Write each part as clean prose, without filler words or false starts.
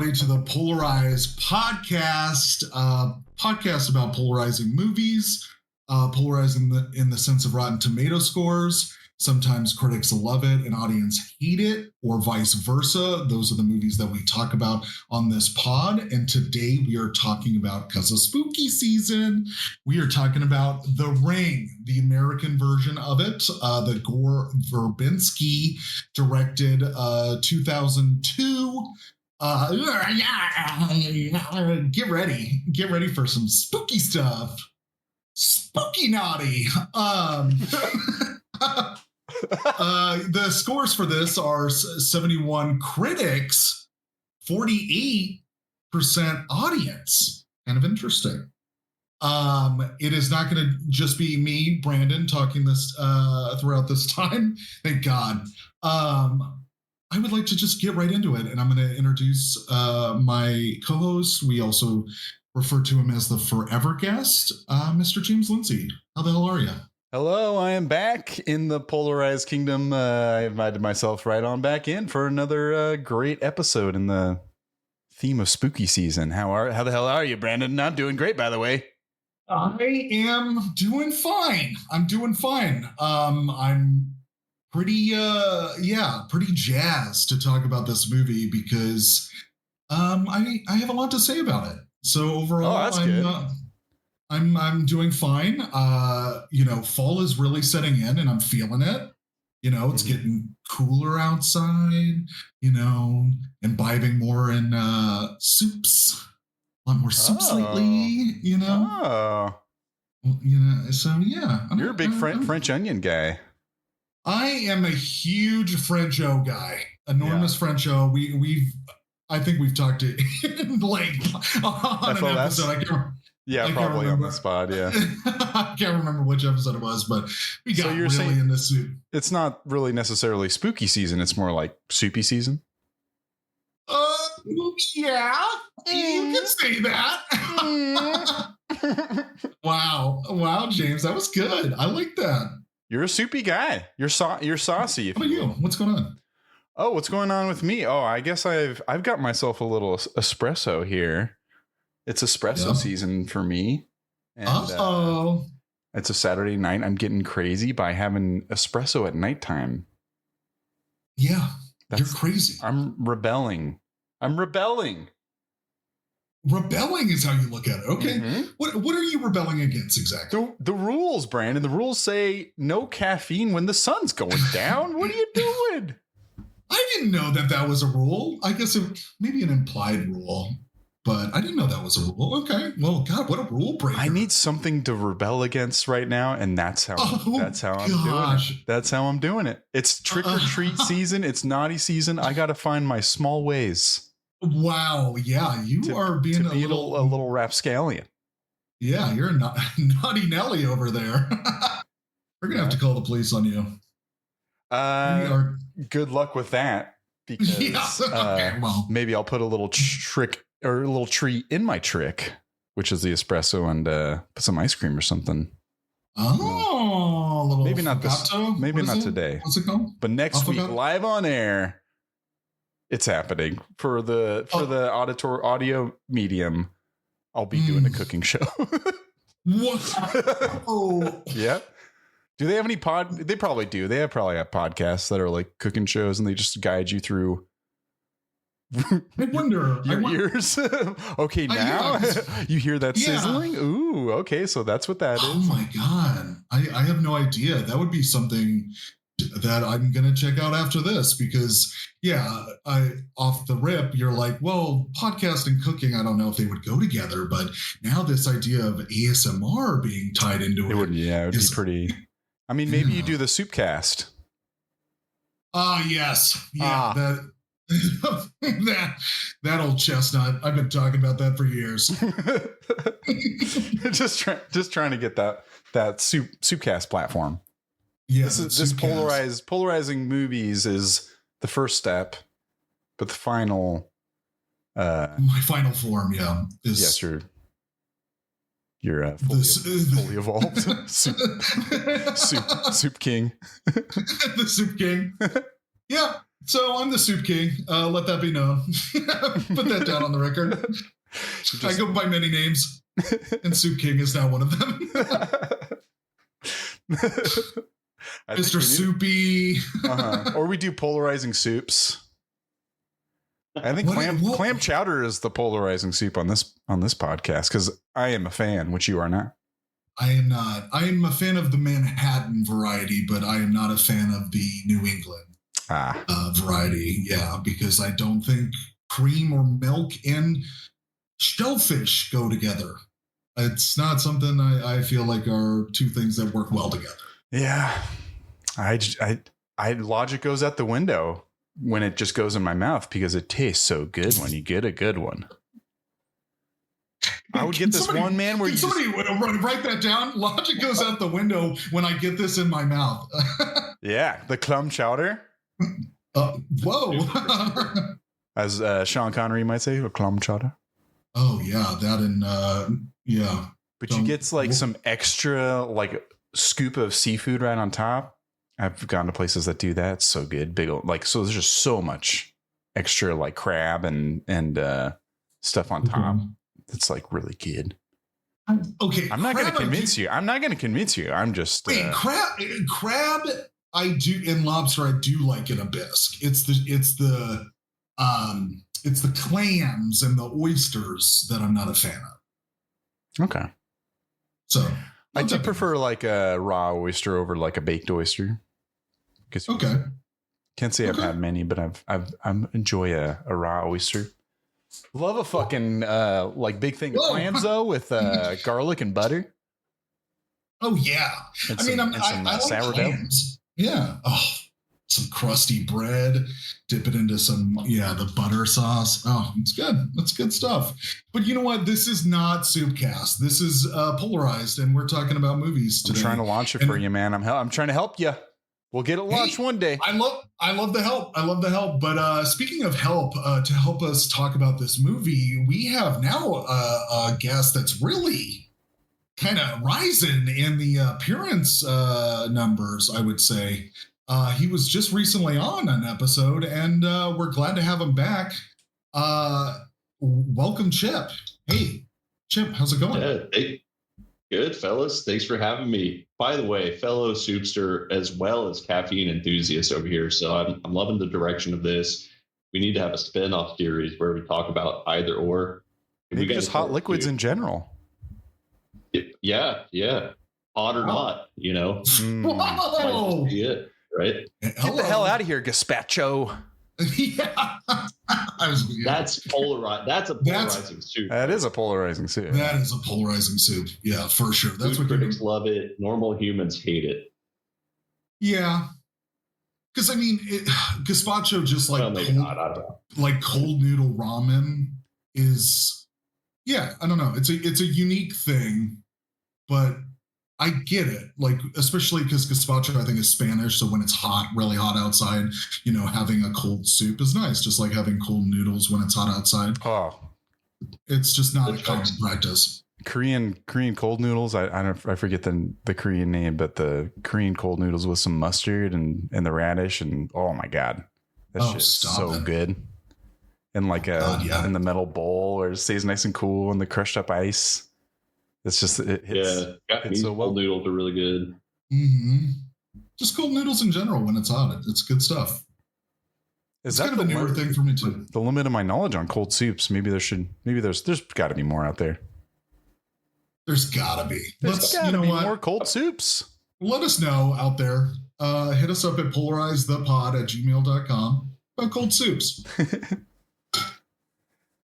everybody, to the Polarized Podcast, podcast about polarizing movies, polarizing in the sense of Rotten Tomato scores. Sometimes critics love it and audience hate it, or vice versa. Those are the movies that we talk about on this pod. And today we are talking about, because of spooky season, we are talking about The Ring, the American version of it, the Gore Verbinski directed 2002. Get ready for some spooky stuff. Spooky naughty. The scores for this are 71 critics, 48% audience. Kind of interesting. It is not going to just be me, Brandon, talking this throughout this time. Thank God. I would like to just get right into it, and I'm going to introduce my co-host. We also refer to him as the forever guest, Mr. James Lindsay. How the hell are you? Hello, I am back in the Polarized Kingdom. I invited myself right on back in for another great episode in the theme of spooky season. How the hell are you, Brandon? I'm doing great, by the way. I am doing fine. I'm pretty jazzed to talk about this movie because I have a lot to say about it. So overall, I'm doing fine. Fall is really setting in and I'm feeling it. It's getting cooler outside, imbibing more in soups. A lot more soups lately, so yeah. You're a big French onion guy. I am a huge French-o guy. Enormous French-o. I think we've talked to in length on FOS? An episode. Probably on the spot, yeah. I can't remember which episode it was, but we got really in the soup. It's not really necessarily spooky season. It's more like soupy season. Yeah, you can say that. Wow, James, that was good. I like that. You're a soupy guy. You're saucy. How about you? What's going on? Oh, what's going on with me? Oh, I guess I've got myself a little espresso here. It's espresso season for me. And, it's a Saturday night. I'm getting crazy by having espresso at nighttime. Yeah, you're crazy. I'm rebelling. Rebelling is how you look at it. Okay. Mm-hmm. What are you rebelling against exactly? The rules, Brandon. The rules say no caffeine when the sun's going down. What are you doing? I didn't know that was a rule. I guess maybe an implied rule, but I didn't know that was a rule. Okay. Well, God, what a rule breaker. I need something to rebel against right now, and that's how I'm doing it. That's how I'm doing it. It's trick or treat season. It's naughty season. I got to find my small ways. Wow. Yeah. You are being a little rapscallion. Yeah. You're a naughty Nelly over there. We're going to have to call the police on you. Good luck with that, because maybe I'll put a little trick or a little treat in my trick, which is the espresso, and put some ice cream or something. Oh, maybe not this. Maybe not today. What's it called? But next week, live on air, it's happening for the audio medium. I'll be doing a cooking show. What? Oh, yeah. Do they have any They probably do. They probably have podcasts that are like cooking shows, and they just guide you through. I wonder. Your ears. Okay, now you hear that sizzling. Ooh, okay, so that's what that is. Oh my God, I have no idea. That would be something that I'm gonna check out after this, because off the rip, you're like, well, podcast and cooking, I don't know if they would go together, but now this idea of ASMR being tied into it would be pretty. I mean, maybe you do the Soupcast. Yes. Yeah. That old chestnut. I've been talking about that for years. just trying to get that Soupcast platform. Yeah. This polarizing movies is the first step, but the final. My final form, is yes, you're fully evolved. soup king. The soup king. Yeah. So I'm the Soup King. Let that be known. Put that down on the record. I go by many names, and Soup King is now one of them. Mr. Soupy. Or we do polarizing soups. I think clam chowder is the polarizing soup on this podcast because I am a fan, which you are not. I am not. I am a fan of the Manhattan variety, but I am not a fan of the New England variety. Yeah, because I don't think cream or milk and shellfish go together. It's not something I feel like are two things that work well together. Yeah, I logic goes out the window when it just goes in my mouth because it tastes so good when you get a good one. I would get this one, man, where somebody write that down. Logic goes out the window when I get this in my mouth. Yeah, the clam chowder. Whoa. As Sean Connery might say, a clam chowder. Oh, yeah. That and, yeah. But you get like some extra like scoop of seafood right on top. I've gone to places that do that. It's so good. Big old, like, so there's just so much extra like crab and stuff on top. It's like really good. Okay. I'm not going to convince you. I'm just crab. I do, and lobster. I do like in a bisque. It's the clams and the oysters that I'm not a fan of. Okay. So I do prefer like a raw oyster over like a baked oyster. Okay. Can't say I've had many, but I enjoy a raw oyster. Love a fucking like big thing of clams though with garlic and butter. Oh yeah. And I like sourdough. Clams. Yeah. Oh, some crusty bread. Dip it into some the butter sauce. Oh, it's good. That's good stuff. But you know what? This is not Soupcast. This is Polarized, and we're talking about movies today. I'm trying to launch it for you, man. I'm trying to help you. We'll get it launched one day. I love the help. I love the help. But speaking of help, to help us talk about this movie, we have now a guest that's really kind of rising in the appearance numbers, I would say. He was just recently on an episode, and we're glad to have him back. Welcome, Chip. Hey, Chip, how's it going? Yeah, good, fellas. Thanks for having me. By the way, fellow soupster as well as caffeine enthusiast over here. So I'm loving the direction of this. We need to have a spin-off series where we talk about either or. Maybe just hot liquids in general. Yeah. Hot or not, you know. Whoa! Might just be it, right? Get the hell out of here, gazpacho. Yeah. That's polarized. That's a polarizing soup. That is a polarizing soup. That is a polarizing soup. Yeah, for sure. That's what critics love it. Normal humans hate it. Yeah. Because gazpacho just like cold noodle ramen is, I don't know. It's a unique thing, but I get it. Like, especially because gazpacho, I think, is Spanish. So when it's hot, really hot outside, having a cold soup is nice. Just like having cold noodles when it's hot outside. Oh, it's just not a common practice. Korean cold noodles. I forget the Korean name, but the Korean cold noodles with some mustard and the radish and oh my god, that shit is so good. And like in the metal bowl, where it stays nice and cool, and the crushed up ice. It's just Japanese so well. Cold noodles are really good. Mm-hmm. Just cold noodles in general when it's hot. It's good stuff. It's kind of a newer thing for me too. The limit of my knowledge on cold soups. Maybe there's got to be more out there. There's got to be. There's got to be more cold soups. Let us know out there. Hit us up at polarizedthepod@gmail.com about cold soups.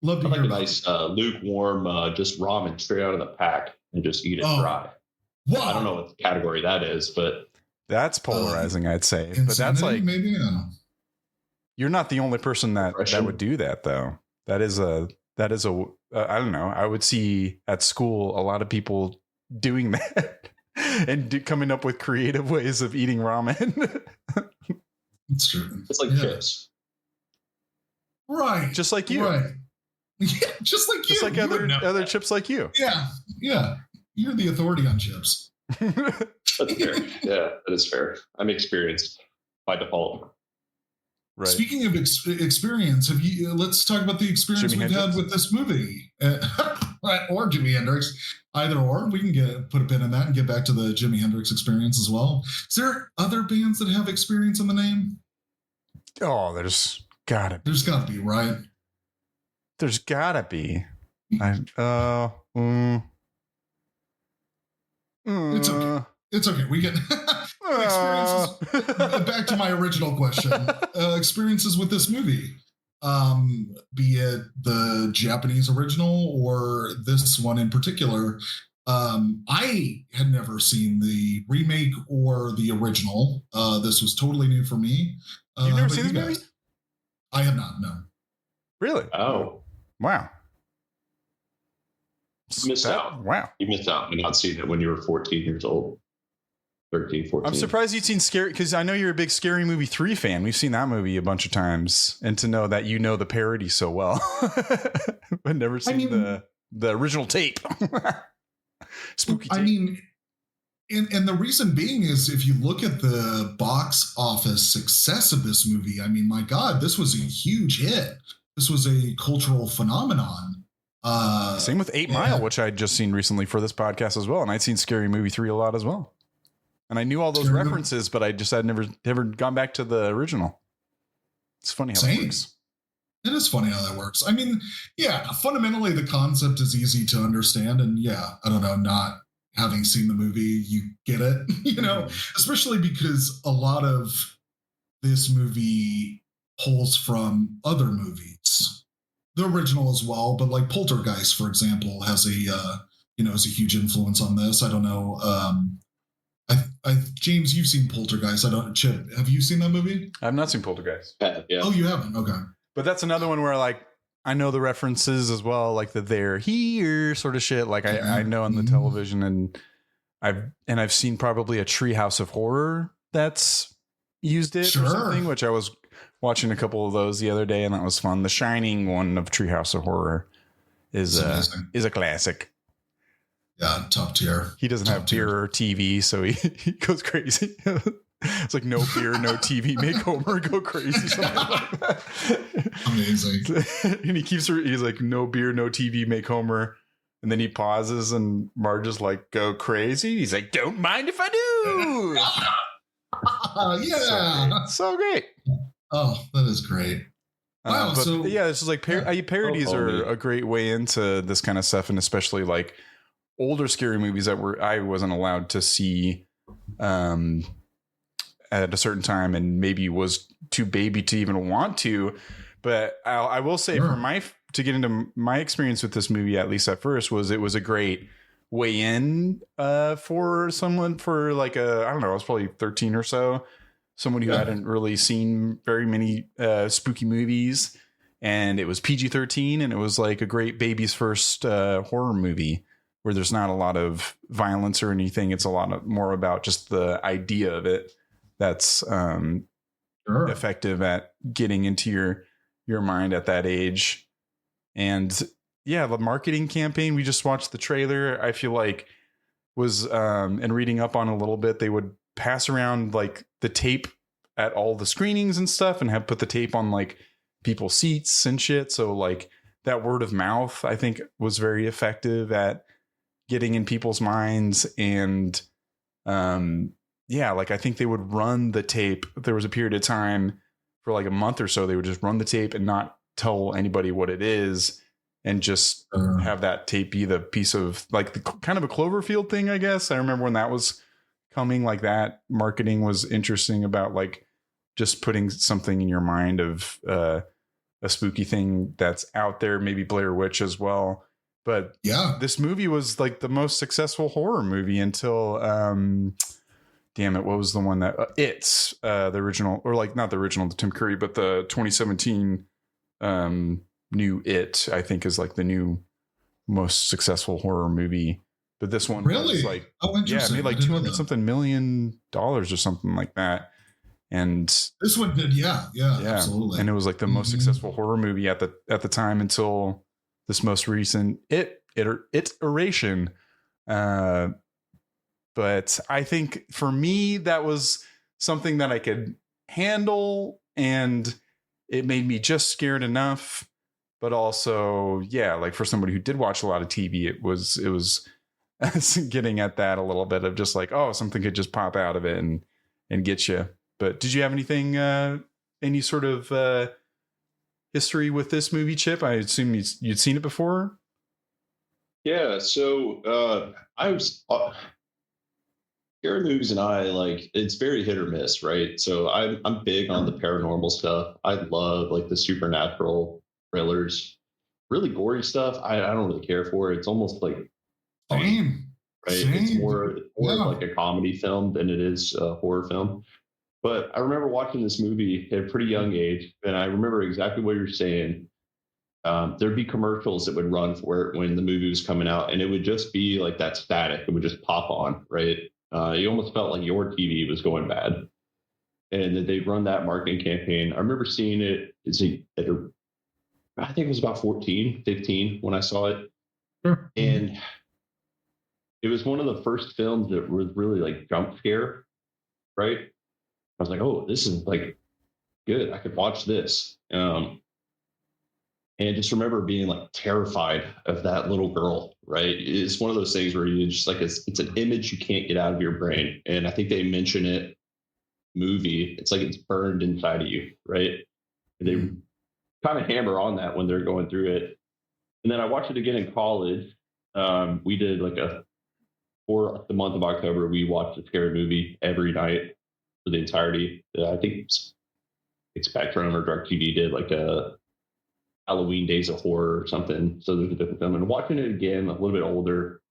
Love to hear a nice lukewarm, just ramen straight out of the pack and just eat it dry. Wow. I don't know what category that is, but that's polarizing, I'd say. But that's like maybe you're not the only person that would do that, though. That is a I don't know. I would see at school a lot of people doing that and coming up with creative ways of eating ramen. It's true. It's like chips, right? Just like you, right? Yeah, just like you. Just like other chips like you. Yeah. You're the authority on chips. That's fair. Yeah, that is fair. I'm experienced by default. Right. Speaking of experience, have you? Let's talk about the experience Jimi we've Hendrix? had with this movie, or Jimi Hendrix. Either or, we can put a pin in that and get back to the Jimi Hendrix experience as well. Is there other bands that have experience in the name? Oh, there's gotta be. There's got to be, right? There's gotta be. It's okay. It's okay. We get experiences. Back to my original question. Experiences with this movie, be it the Japanese original or this one in particular. I had never seen the remake or the original. This was totally new for me. You've never seen this movie? I have not, no. Really? Oh. Wow. You missed out. Wow. You missed out on not seeing it when you were 14 years old. 13, 14. I'm surprised you'd seen Scary, because I know you're a big Scary Movie 3 fan. We've seen that movie a bunch of times. And to know that you know the parody so well. I've never seen the original tape. Spooky tape. And the reason being is if you look at the box office success of this movie, I mean, my God, this was a huge hit. This was a cultural phenomenon. Same with 8 Mile, which I'd just seen recently for this podcast as well. And I'd seen Scary Movie 3 a lot as well. And I knew all those references, but I'd never gone back to the original. It's funny how that works. It is funny how that works. I mean, yeah, fundamentally the concept is easy to understand. And yeah, I don't know, not having seen the movie, you get it, especially because a lot of this movie pulls from other movies, the original as well. But like Poltergeist, for example, has is a huge influence on this. I don't know. James, you've seen Poltergeist. Chip, have you seen that movie? I've not seen Poltergeist. Yeah. Oh, you haven't? Okay. But that's another one where like I know the references as well, like the they're here sort of shit. Like I know on the television, and I've seen probably a Treehouse of Horror that's used it or something, which I was watching a couple of those the other day, and that was fun. The Shining one of Treehouse of Horror is a classic. Yeah, top tier. He doesn't have beer or TV, so he goes crazy. It's like no beer, no TV, make Homer go crazy. Something like that. Amazing. And he's like, no beer, no TV, make Homer. And then he pauses and Marge is like, go crazy. He's like, don't mind if I do. Yeah. So great. Oh, that is great. Wow. This is like parodies are a great way into this kind of stuff. And especially like older scary movies that I wasn't allowed to see at a certain time, and maybe was too baby to even want to. But I will say to get into my experience with this movie, at least at first, it was a great way in for someone for like I don't know, I was probably 13 or so, someone who hadn't really seen very many spooky movies, and it was PG-13, and it was like a great baby's first horror movie where there's not a lot of violence or anything. It's a lot more about just the idea of it that's effective at getting into your mind at that age. And yeah, the marketing campaign, we just watched the trailer, I feel like was and reading up on a little bit, they would pass around like the tape at all the screenings and stuff, and have put the tape on like people's seats and shit. So like that word of mouth, I think, was very effective at getting in people's minds. And like I think they would run the tape. There was a period of time for like a month or so, they would just run the tape and not tell anybody what it is, and just have that tape be the piece of like the kind of a Cloverfield thing, I guess. I remember when that was coming, like that marketing was interesting about like just putting something in your mind of a spooky thing that's out there, maybe Blair Witch as well. But yeah, this movie was like the most successful horror movie until damn it, what was the one that It's the original, or like not the original, the Tim Curry, but the 2017 new It, I think, is like the new most successful horror movie. But this one was like, it made like $200 something million or something like that. And this one did, yeah, absolutely. And it was like the most successful horror movie at the time until this most recent iteration. But I think for me, that was something that I could handle. And it made me just scared enough, but also, yeah, like for somebody who did watch a lot of TV, it was getting at that a little bit of just like, oh, something could just pop out of it and get you. But did you have anything, any sort of history with this movie, Chip? I assume you'd seen it before. Yeah, so I was scary movies, and I like it's very hit or miss, right? So I'm big on the paranormal stuff. I love like the supernatural thrillers, really gory stuff. I don't really care for it. It's almost like Same. right? Same. It's more of like a comedy film than it is a horror film. But I remember watching this movie at a pretty young age, and I remember exactly what you're saying. There'd be commercials that would run for it when the movie was coming out, and it would just be like that static. It would just pop on, right? You almost felt like your TV was going bad, and that they'd run that marketing campaign. I remember seeing it. I think it was about 14, 15 when I saw it, and it was one of the first films that was really like jump scare, right? I was like, oh, this is like good. I could watch this. And I just remember being like terrified of that little girl, right? It's one of those things where you just like, it's an image you can't get out of your brain. And I think they mention it movie. It's like it's burned inside of you, right? And they kind of hammer on that when they're going through it. And then I watched it again in college. We did like for the month of October, we watched a scary movie every night for the entirety. I think Spectrum or DirecTV did like a Halloween Days of Horror or something. So there's a different film. And watching it again, a little bit older,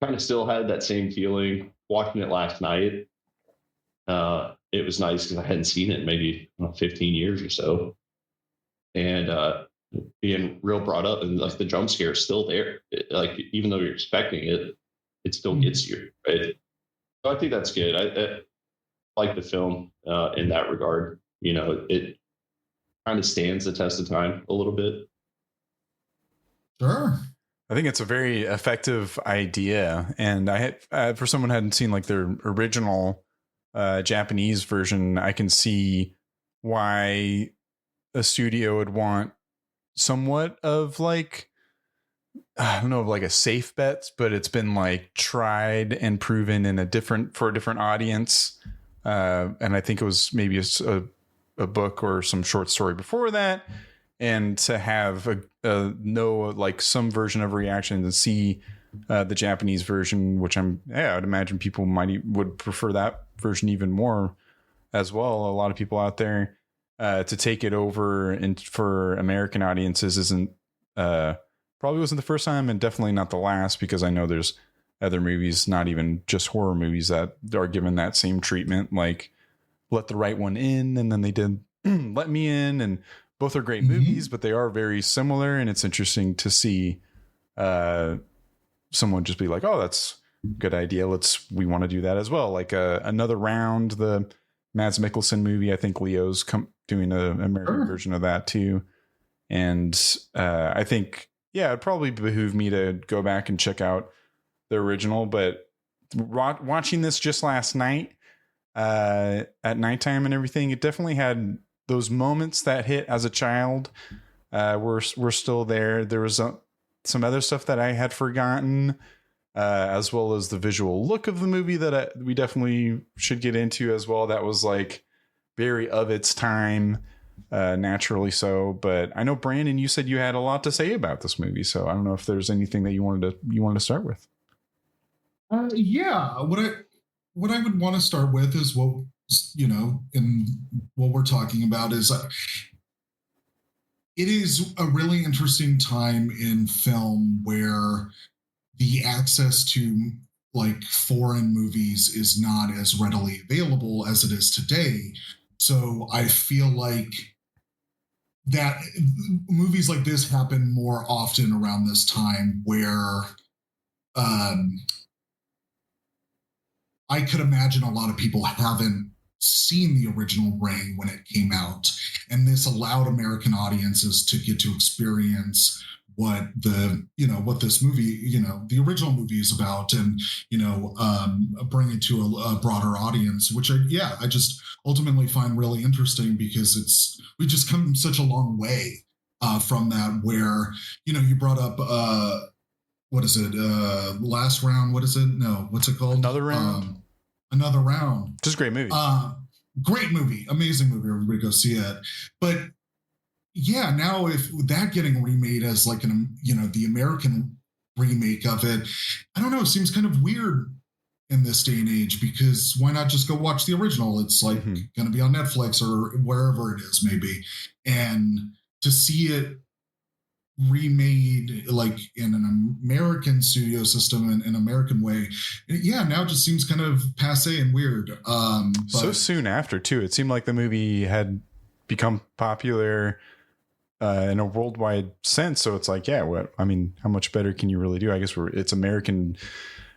kind of still had that same feeling. Watching it last night, it was nice because I hadn't seen it in maybe 15 years or so. And being real brought up, and like the jump scare is still there. Like even though you're expecting it, it still gets you, right? So I think that's good. I like the film in that regard. You know, it kind of stands the test of time a little bit. Sure. I think it's a very effective idea. And I had, for someone who hadn't seen like their original Japanese version, I can see why a studio would want somewhat of like, I don't know, like a safe bet, but it's been like tried and proven in for a different audience. And I think it was maybe a book or some short story before that, and to have know like some version of reaction and see the Japanese version, which I'd imagine people would prefer that version even more as well. A lot of people out there to take it over and for American audiences isn't probably wasn't the first time, and definitely not the last, because I know there's other movies, not even just horror movies, that are given that same treatment, like Let the Right One In, and then they did Let Me In, and both are great movies, but they are very similar. And it's interesting to see someone just be like, oh, that's a good idea. We want to do that as well. Like Another Round, the Mads Mikkelsen movie. I think Leo's doing an American version of that too. And I think, yeah, it'd probably behoove me to go back and check out the original, but watching this just last night at nighttime and everything, it definitely had those moments that hit as a child. Were still there. There was some other stuff that I had forgotten, as well as the visual look of the movie that we definitely should get into as well. That was like very of its time, naturally so. But I know, Brandon, you said you had a lot to say about this movie, so I don't know if there's anything that you wanted to start with. Yeah, what I would want to start with is what we're talking about is it is a really interesting time in film where the access to like foreign movies is not as readily available as it is today. So I feel like that movies like this happen more often around this time, where I could imagine a lot of people haven't seen the original Ring when it came out, and this allowed American audiences to get to experience what what this movie, the original movie is about, and bring it to a broader audience, which I just ultimately find really interesting, because we just come such a long way from that, where you brought up what is it, Last Round, what is it, no, what's it called, Another Round, just a great movie. Great movie, amazing movie, everybody go see it. But yeah, now if that getting remade as like the American remake of it, I don't know, it seems kind of weird in this day and age, because why not just go watch the original? It's like going to be on Netflix or wherever it is, maybe. And to see it remade like in an American studio system, in an American way, now it just seems kind of passe and weird. So soon after, too, it seemed like the movie had become popular in a worldwide sense. So it's like, how much better can you really do? I guess it's American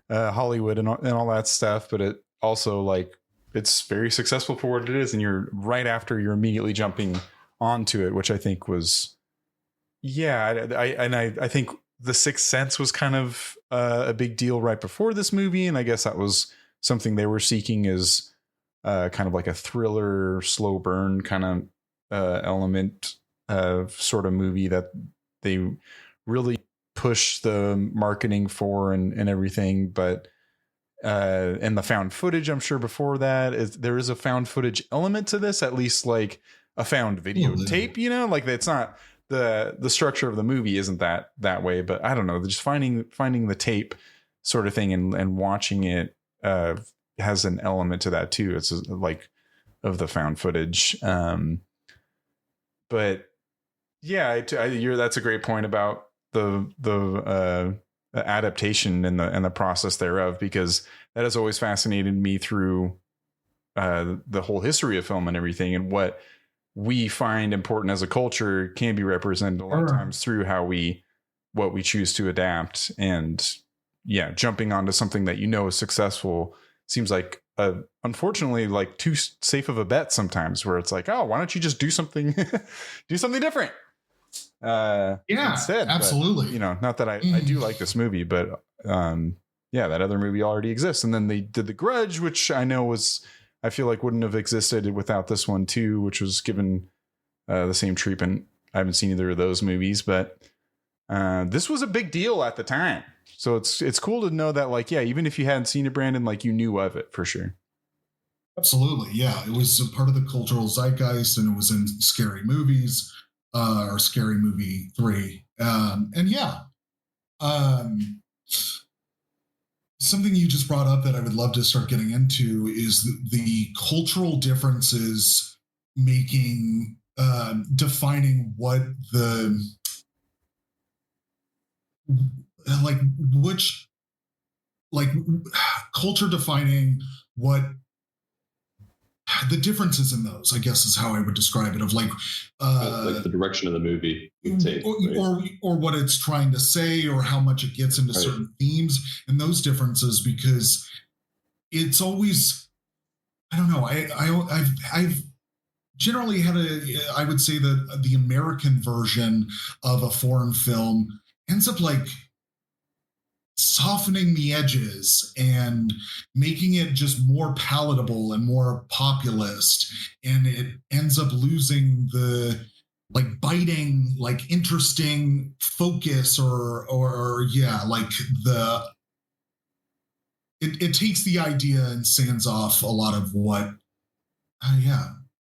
Hollywood and all that stuff, but it also, like, it's very successful for what it is, and you're immediately jumping onto it, which I think was. Yeah, I think The Sixth Sense was kind of a big deal right before this movie, and I guess that was something they were seeking, as kind of like a thriller, slow burn kind of element sort of movie that they really push the marketing for and everything. But and the found footage, I'm sure before that there is a found footage element to this, at least like a found videotape, like it's not. The structure of the movie isn't that way, but I don't know, just finding the tape sort of thing and watching it has an element to that too. It's like of the found footage. But yeah, that's a great point about the adaptation and the process thereof, because that has always fascinated me through the whole history of film and everything, and what we find important as a culture can be represented a lot of times through what we choose to adapt. And jumping onto something that is successful seems like unfortunately like too safe of a bet sometimes, where it's like, oh, why don't you just do something different instead? Absolutely. But, not that I do like this movie, but that other movie already exists. And then they did The Grudge, which I feel like wouldn't have existed without this one too, which was given the same treatment. I haven't seen either of those movies, but this was a big deal at the time. So it's cool to know that, like, even if you hadn't seen it, Brandon, like, you knew of it for sure. Absolutely. Yeah. It was a part of the cultural zeitgeist, and it was in Scary Movies or Scary Movie 3. Something you just brought up that I would love to start getting into is the cultural differences defining what culture defining what the differences in those, I guess, is how I would describe it, of like the direction of the movie or what it's trying to say, or how much it gets into certain themes and those differences, because it's always, I don't know, I've generally had I would say that the American version of a foreign film ends up like softening the edges and making it just more palatable and more populist, and it ends up losing the like biting, like interesting focus, or like it takes the idea and sands off a lot of what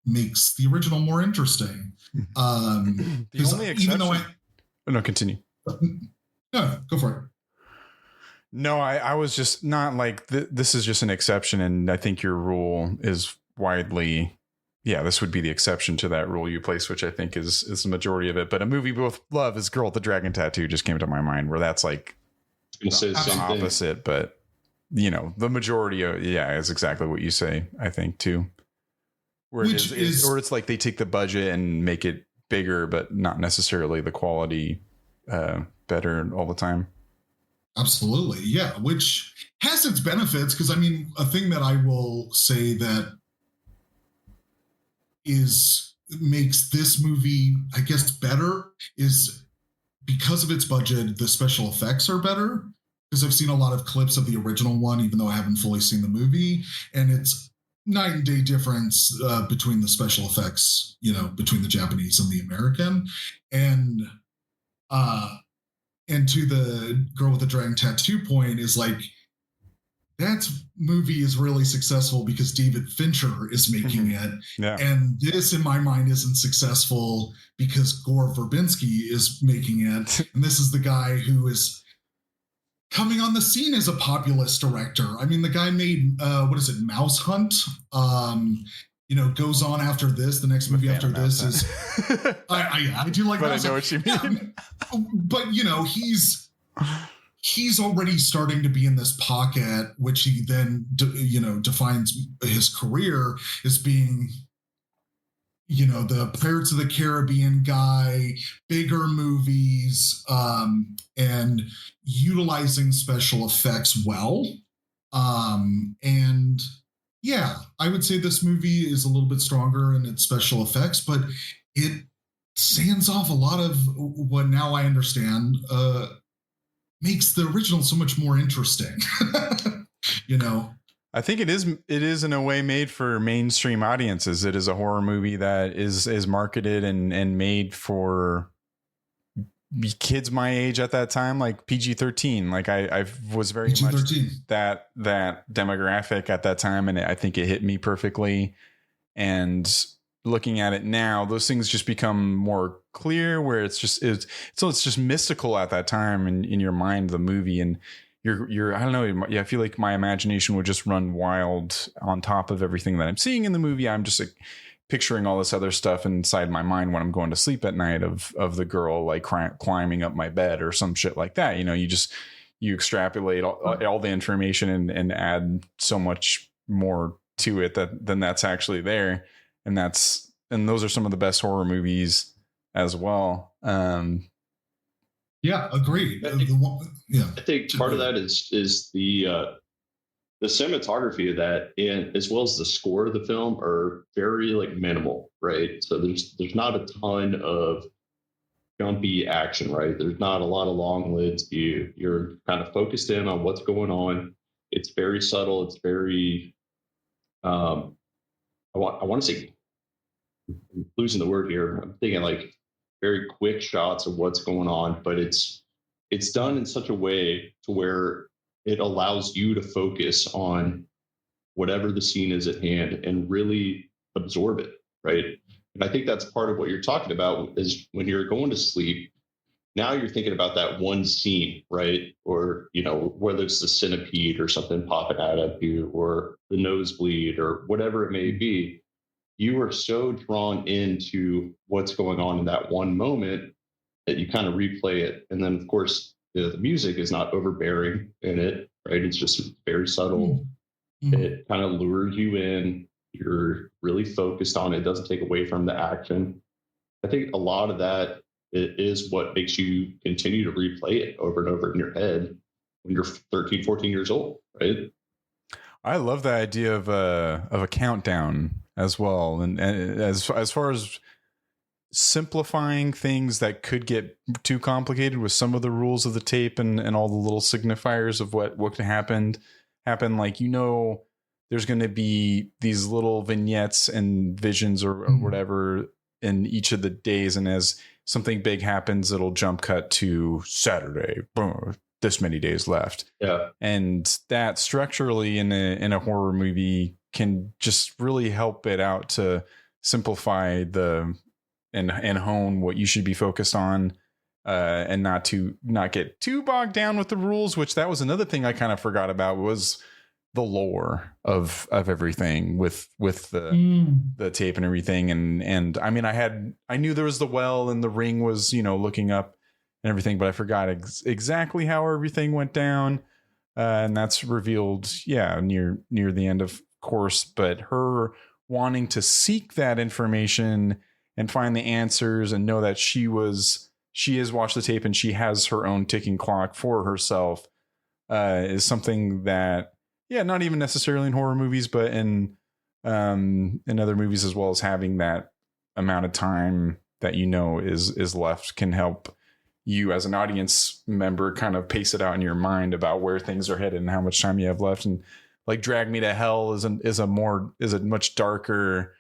makes the original more interesting. The only exception. No, continue. No, go for it. No, I was just not like, this is just an exception. And I think your rule is widely, this would be the exception to that rule you place, which I think is the majority of it. But a movie we both love is Girl with the Dragon Tattoo just came to my mind, where that's like the opposite. But, the majority is exactly what you say, I think, too. Where or it's like they take the budget and make it bigger, but not necessarily the quality better all the time. Absolutely. Yeah. Which has its benefits. Because, I mean, a thing that I will say that makes this movie, I guess, better is because of its budget, the special effects are better. Because I've seen a lot of clips of the original one, even though I haven't fully seen the movie, and it's night and day difference between the special effects, between the Japanese and the American. And and to the girl with the dragon tattoo point is like, that movie is really successful because David Fincher is making it. Yeah. And this, in my mind, isn't successful because Gore Verbinski is making it. And this is the guy who is coming on the scene as a populist director. I mean, the guy made, Mouse Hunt? Goes on after this. The next movie after this is... I do like but Mouse I know Hunt. what you mean. Yeah, but, he's already starting to be in this pocket, which he then, defines his career as being, the Pirates of the Caribbean guy, bigger movies, and utilizing special effects well. And yeah, I would say this movie is a little bit stronger in its special effects, but it sands off a lot of what now I understand, makes the original so much more interesting. I think it is in a way made for mainstream audiences. It is a horror movie that is marketed and made for kids my age at that time, like PG-13. Like I was very PG-13. Much that demographic at that time, and I think it hit me perfectly. And looking at it now, those things just become more clear, where it's just mystical at that time in your mind, the movie, and you're I don't know. Yeah, I feel like my imagination would just run wild on top of everything that I'm seeing in the movie. I'm just like picturing all this other stuff inside my mind when I'm going to sleep at night of the girl like climbing up my bed or some shit like that. You extrapolate all the information and add so much more to it than that's actually there. And those are some of the best horror movies as well. Yeah, agreed. I think part of that is the cinematography of that, and as well as the score of the film, are very like minimal, right? So there's not a ton of jumpy action, right? There's not a lot of long lids. You're kind of focused in on what's going on. It's very subtle. It's very I want to say, I'm losing the word here. I'm thinking like very quick shots of what's going on, but it's done in such a way to where it allows you to focus on whatever the scene is at hand and really absorb it, right? And I think that's part of what you're talking about is when you're going to sleep, now you're thinking about that one scene, right? Or, whether it's the centipede or something popping out at you or the nosebleed or whatever it may be, you are so drawn into what's going on in that one moment that you kind of replay it. And then, of course, the music is not overbearing in it, right? It's just very subtle. Mm-hmm. It kind of lures you in. You're really focused on it. It doesn't take away from the action. I think a lot of that is what makes you continue to replay it over and over in your head when you're 13, 14 years old, right? I love the idea of a countdown as well. And as far as simplifying things that could get too complicated with some of the rules of the tape and all the little signifiers of what could happen, like, there's going to be these little vignettes and visions or whatever in each of the days. And as something big happens, it'll jump cut to Saturday, boom, this many days left. Yeah. And that structurally in a horror movie can just really help it out to simplify and hone what you should be focused on, and not get too bogged down with the rules, which that was another thing I kind of forgot about, was the lore of everything with the tape and everything. And I mean, I knew there was the well and the ring was, looking up and everything, but I forgot exactly how everything went down. And that's revealed, near the end, of course, but her wanting to seek that information and find the answers and know that she has watched the tape and she has her own ticking clock for herself, is something that, not even necessarily in horror movies, but in other movies as well, as having that amount of time that is left can help you as an audience member kind of pace it out in your mind about where things are headed and how much time you have left. And like Drag Me to Hell is a much darker,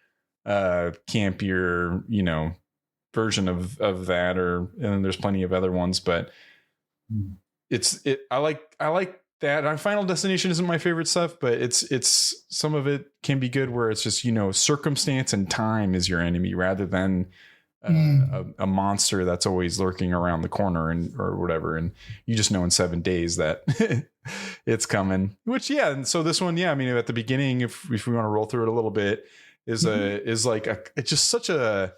campier, version of that, and there's plenty of other ones, but I like that. Final Destination isn't my favorite stuff, but it's some of it can be good where it's just, circumstance and time is your enemy rather than a monster that's always lurking around the corner or whatever. And you just know in 7 days that it's coming, which, yeah. And so this one, at the beginning, if we want to roll through it a little bit, it's just such a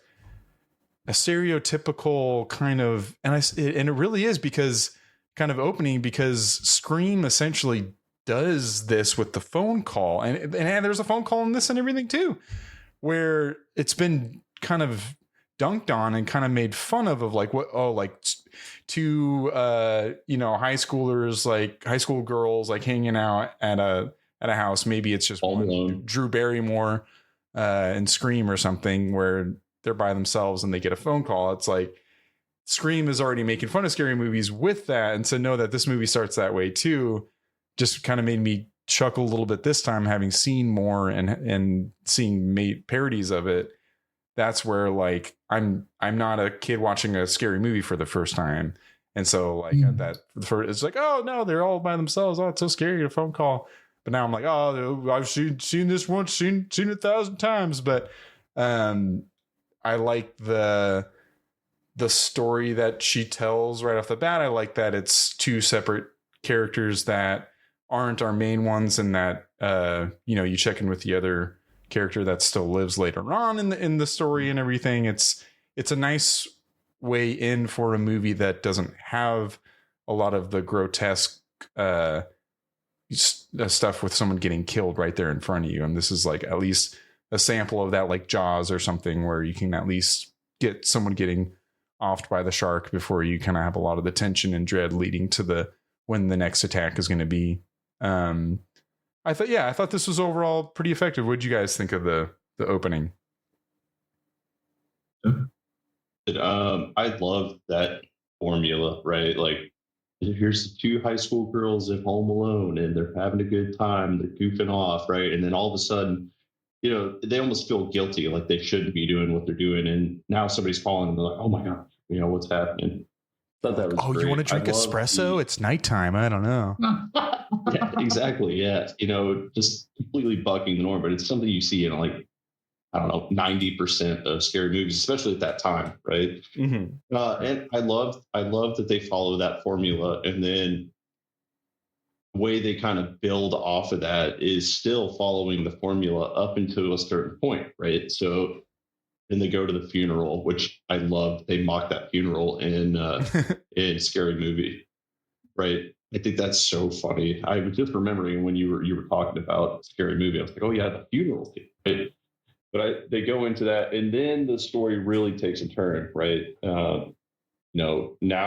stereotypical kind of, and it really is because kind of opening, because Scream essentially does this with the phone call, and there's a phone call in this and everything too, where it's been kind of dunked on and kind of made fun of like two high schoolers, like high school girls, like hanging out at a house. Maybe it's just one, Drew Barrymore in Scream or something, where they're by themselves and they get a phone call. It's like Scream is already making fun of scary movies with that, and to know that this movie starts that way too just kind of made me chuckle a little bit this time, having seen more and seeing parodies of it. That's where like I'm not a kid watching a scary movie for the first time, and so like it's like, oh no, they're all by themselves. Oh, it's so scary, a phone call. But now I'm like, oh, I've seen this once, seen it 1,000 times. But I like the story that she tells right off the bat. I like that it's two separate characters that aren't our main ones, and that you check in with the other character that still lives later on in the story and everything. It's a nice way in for a movie that doesn't have a lot of the grotesque stuff with someone getting killed right there in front of you. And this is like at least a sample of that, like Jaws or something, where you can at least get someone getting offed by the shark before you kind of have a lot of the tension and dread leading to when the next attack is going to be. I thought this was overall pretty effective. What did you guys think of the opening? I love that formula, right? Like, here's the two high school girls at home alone, and they're having a good time. They're goofing off, right? And then all of a sudden, they almost feel guilty, like they shouldn't be doing what they're doing. And now somebody's calling them, they're like, oh my God, what's happening? Thought that was great. You want to drink espresso? It's nighttime. I don't know. Yeah, exactly. Yeah. Just completely bucking the norm, but it's something you see in like, I don't know, 90% of scary movies, especially at that time. Right. Mm-hmm. And I love that they follow that formula. And then the way they kind of build off of that is still following the formula up until a certain point. Right. So then they go to the funeral, which I love. They mock that funeral in Scary Movie. Right. I think that's so funny. I was just remembering when you were talking about Scary Movie, I was like, oh yeah, the funeral. Right? But they go into that, and then the story really takes a turn, right? Now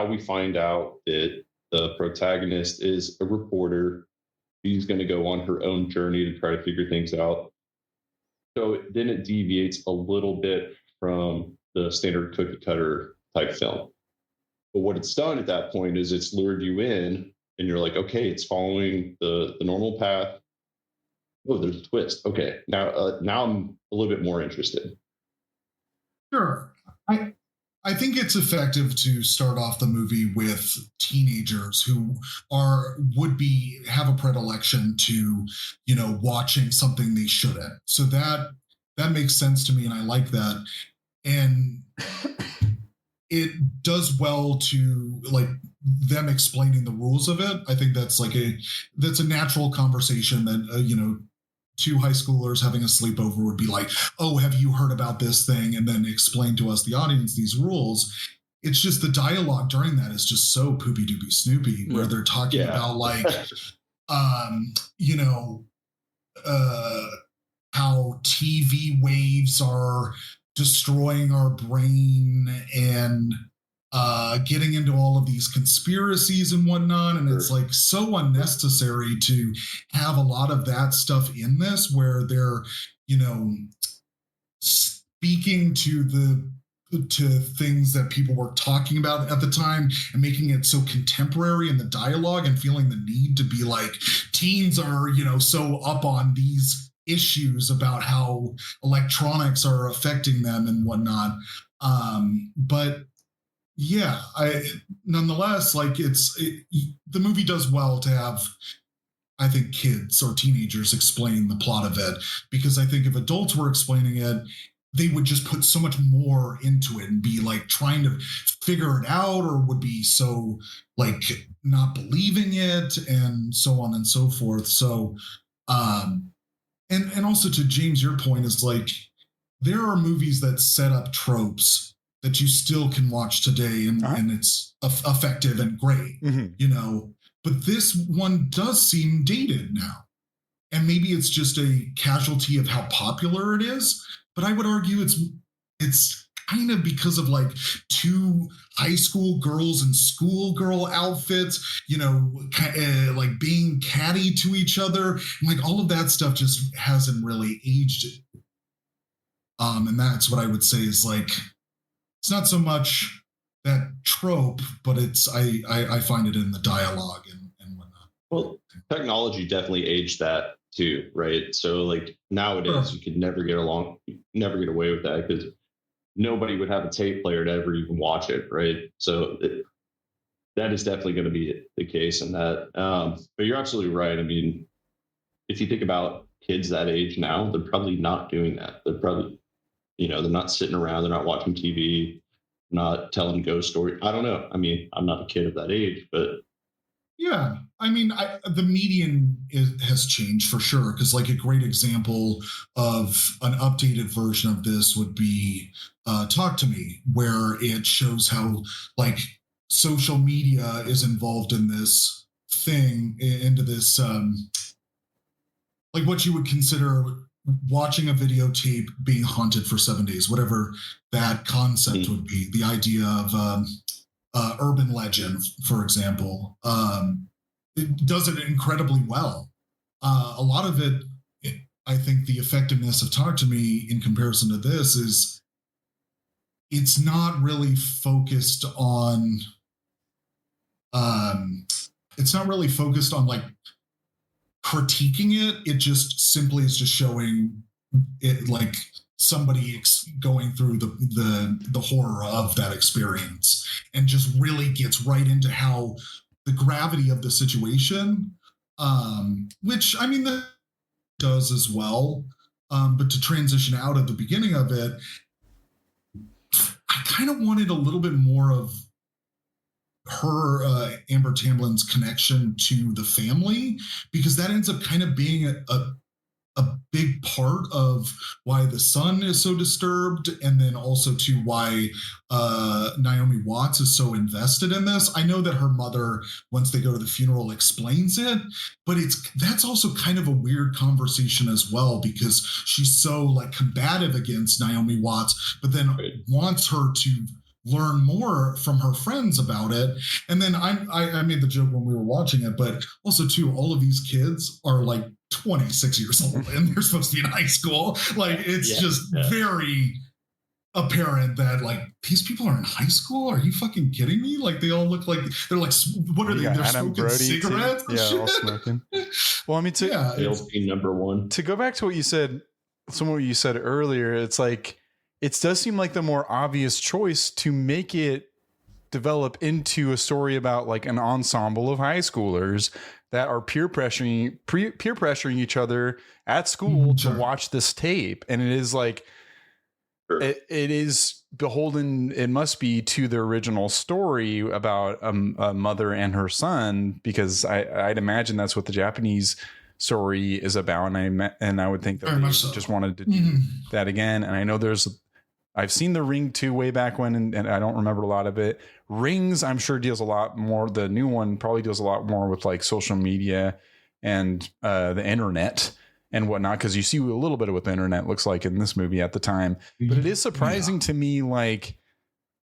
we find out that the protagonist is a reporter. She's going to go on her own journey to try to figure things out. So then it deviates a little bit from the standard cookie cutter type film. But what it's done at that point is it's lured you in, and you're like, okay, it's following the normal path. Oh, there's a twist. Okay, now I'm a little bit more interested. Sure. I think it's effective to start off the movie with teenagers who have a predilection to, watching something they shouldn't. So that makes sense to me, and I like that. And it does well to like them explaining the rules of it. I think that's a natural conversation that two high schoolers having a sleepover would be like, oh, have you heard about this thing? And then explain to us, the audience, these rules. It's just the dialogue during that is just so poopy doopy snoopy, where they're talking about like, how TV waves are destroying our brain and getting into all of these conspiracies and whatnot. And it's like so unnecessary to have a lot of that stuff in this, where they're, speaking to the to things that people were talking about at the time and making it so contemporary in the dialogue and feeling the need to be like teens are, so up on these issues about how electronics are affecting them and whatnot. But yeah, nonetheless, like the movie does well to have, I think, kids or teenagers explain the plot of it, because I think if adults were explaining it, they would just put so much more into it and be like trying to figure it out, or would be so like not believing it and so on and so forth. So, and also to James, your point is like, there are movies that set up tropes that you still can watch today and it's effective and great, but this one does seem dated now. And maybe it's just a casualty of how popular it is, but I would argue it's kind of because of like two high school girls in schoolgirl outfits, like being catty to each other. And like all of that stuff just hasn't really aged. And that's what I would say is like, it's not so much that trope, but I find it in the dialogue and whatnot. Well, technology definitely aged that too, right? So like nowadays you could never get away with that, because nobody would have a tape player to ever even watch it, right? So that is definitely going to be the case in that. But you're absolutely right. I mean, if you think about kids that age now, they're probably not doing that. They're probably, they're not sitting around, they're not watching TV, not telling ghost stories. I don't know. I mean, I'm not a kid of that age, but yeah, I mean, the median has changed for sure. Because like a great example of an updated version of this would be Talk to Me, where it shows how like social media is involved in this thing, into this like what you would consider watching a videotape being haunted for 7 days, whatever that concept would be. The idea of urban legend, for example, it does it incredibly well. A lot of it, I think the effectiveness of Talk to Me in comparison to this is it's not really focused on like critiquing it. It just simply is just showing it like somebody going through the horror of that experience, and just really gets right into how the gravity of the situation, which I mean that does as well, but to transition out at the beginning of it, I kind of wanted a little bit more of her, Amber Tamblin's connection to the family, because that ends up kind of being a big part of why the son is so disturbed, and then also to why Naomi Watts is so invested in this. I know that her mother, once they go to the funeral, explains it, but that's also kind of a weird conversation as well, because she's so like combative against Naomi Watts, but then wants her to learn more from her friends about it. And then I made the joke when we were watching it, but also too, all of these kids are like 26 years old and they're supposed to be in high school. Like it's very apparent that like these people are in high school. Are you fucking kidding me? Like they all look like they're like, what are they? They're Adam smoking Brody cigarettes. all smoking. Well, I mean, number one. To go back to what you said, some of what you said earlier, it's like, it does seem like the more obvious choice to make it develop into a story about like an ensemble of high schoolers that are peer pressuring each other at school to watch this tape. And it is like, it is beholden, it must be, to the original story about a mother and her son, because I'd imagine that's what the Japanese story is about. And I would think that they just wanted to do that again. And I know I've seen The Ring 2 way back when, and I don't remember a lot of it. Rings, I'm sure, deals a lot more. The new one probably deals a lot more with like social media and the internet and whatnot, because you see a little bit of what the internet looks like in this movie at the time. But it is surprising to me, like,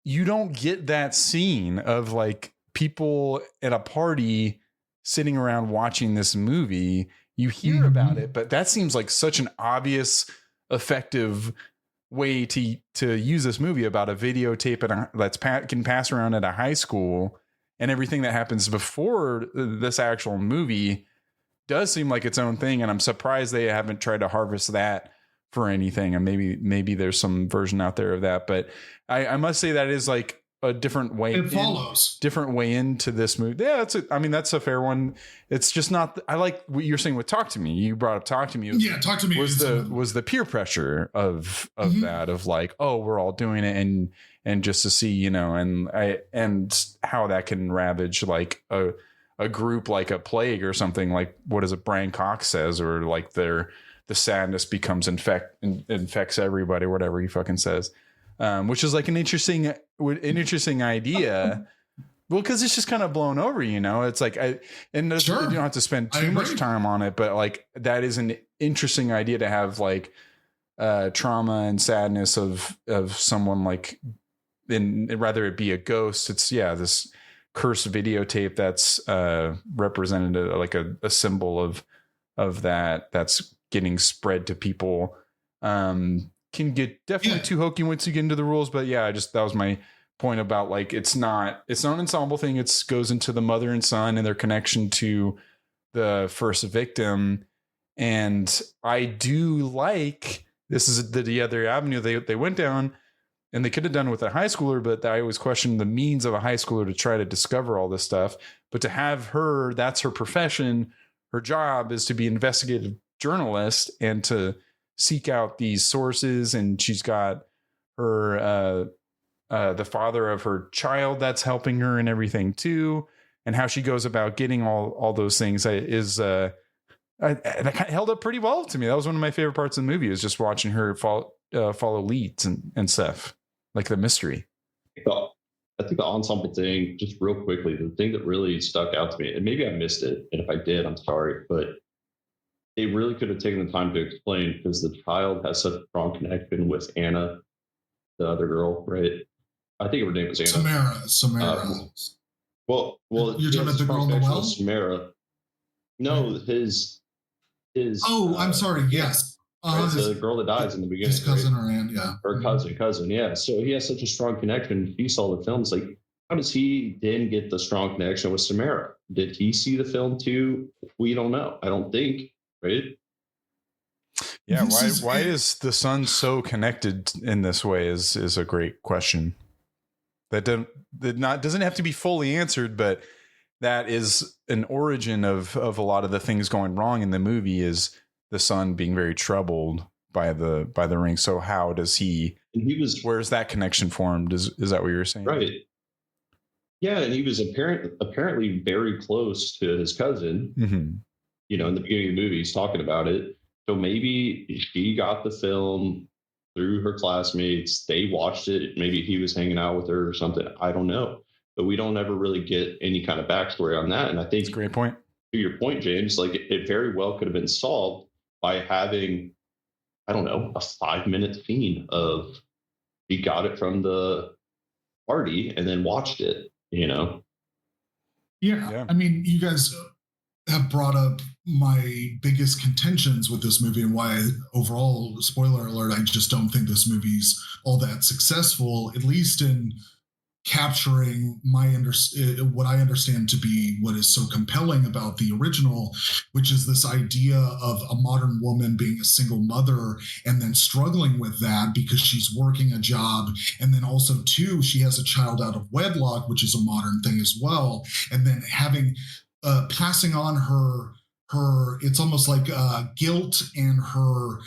you don't get that scene of like people at a party sitting around watching this movie. You hear about it, but that seems like such an obvious, effective way to use this movie about a videotape that's can pass around at a high school, and everything that happens before this actual movie does seem like its own thing. And I'm surprised they haven't tried to harvest that for anything. And maybe there's some version out there of that, but I must say that is like a different way. It follows different way into this movie. Yeah, that's a fair one. It's just not. I like what you're saying with Talk to Me. You brought up Talk to Me. Talk to Me was the peer pressure of that, of like, oh, we're all doing it, and just to see, and how that can ravage like a group like a plague or something, like what is it Brian Cox says, or like the sadness becomes infects everybody, whatever he fucking says. Which is like an interesting idea. Well, because it's just kind of blown over, it's like, sure. You don't have to spend too much time on it, but like, that is an interesting idea to have, like, trauma and sadness of someone, like, rather it be a ghost. It's this cursed videotape that's represented like a symbol of that's getting spread to people. Can get definitely too hokey once you get into the rules, but that was my point about, like, it's not an ensemble thing. It goes into the mother and son and their connection to the first victim. And I do like, this is the other avenue they went down, and they could have done with a high schooler, but I always question the means of a high schooler to try to discover all this stuff. But to have her, that's her profession. Her job is to be an investigative journalist and to seek out these sources, and she's got her the father of her child that's helping her and everything too, and how she goes about getting all those things is that held up pretty well to me. That was one of my favorite parts of the movie, is just watching her follow leads and stuff, like the mystery. I think the ensemble thing, just real quickly, the thing that really stuck out to me, and maybe I missed it, and if I did, I'm sorry, but they really could have taken the time to explain, because the child has such a strong connection with Anna, the other girl, right? I think her name was Anna. Samara. Well, you're talking about the girl in the well? Samara. No, his. Oh, I'm sorry. Yes. Right, the girl that dies in the beginning. His cousin, right? Or aunt, yeah. Or cousin, yeah. So he has such a strong connection. He saw the film. It's like, how does he then get the strong connection with Samara? Did he see the film too? We don't know. I don't think. Right? Yeah, why is the son so connected in this way is a great question. That doesn't have to be fully answered, but that is an origin of a lot of the things going wrong in the movie, is the son being very troubled by the ring. So how does where's that connection formed? Is that what you're saying? Right. Yeah, and he was apparently very close to his cousin. Mm-hmm. In the beginning of the movie, he's talking about it. So maybe she got the film through her classmates. They watched it. Maybe he was hanging out with her or something. I don't know. But we don't ever really get any kind of backstory on that. And I think, that's a great point. To your point, James, like it very well could have been solved by having, I don't know, a 5-minute scene of he got it from the party and then watched it, Yeah. I mean, you guys have brought up my biggest contentions with this movie, and why overall, spoiler alert, I just don't think this movie's all that successful, at least in capturing what I understand to be what is so compelling about the original, which is this idea of a modern woman being a single mother and then struggling with that because she's working a job, and then also too, she has a child out of wedlock, which is a modern thing as well, and then having passing on her it's almost like guilt and her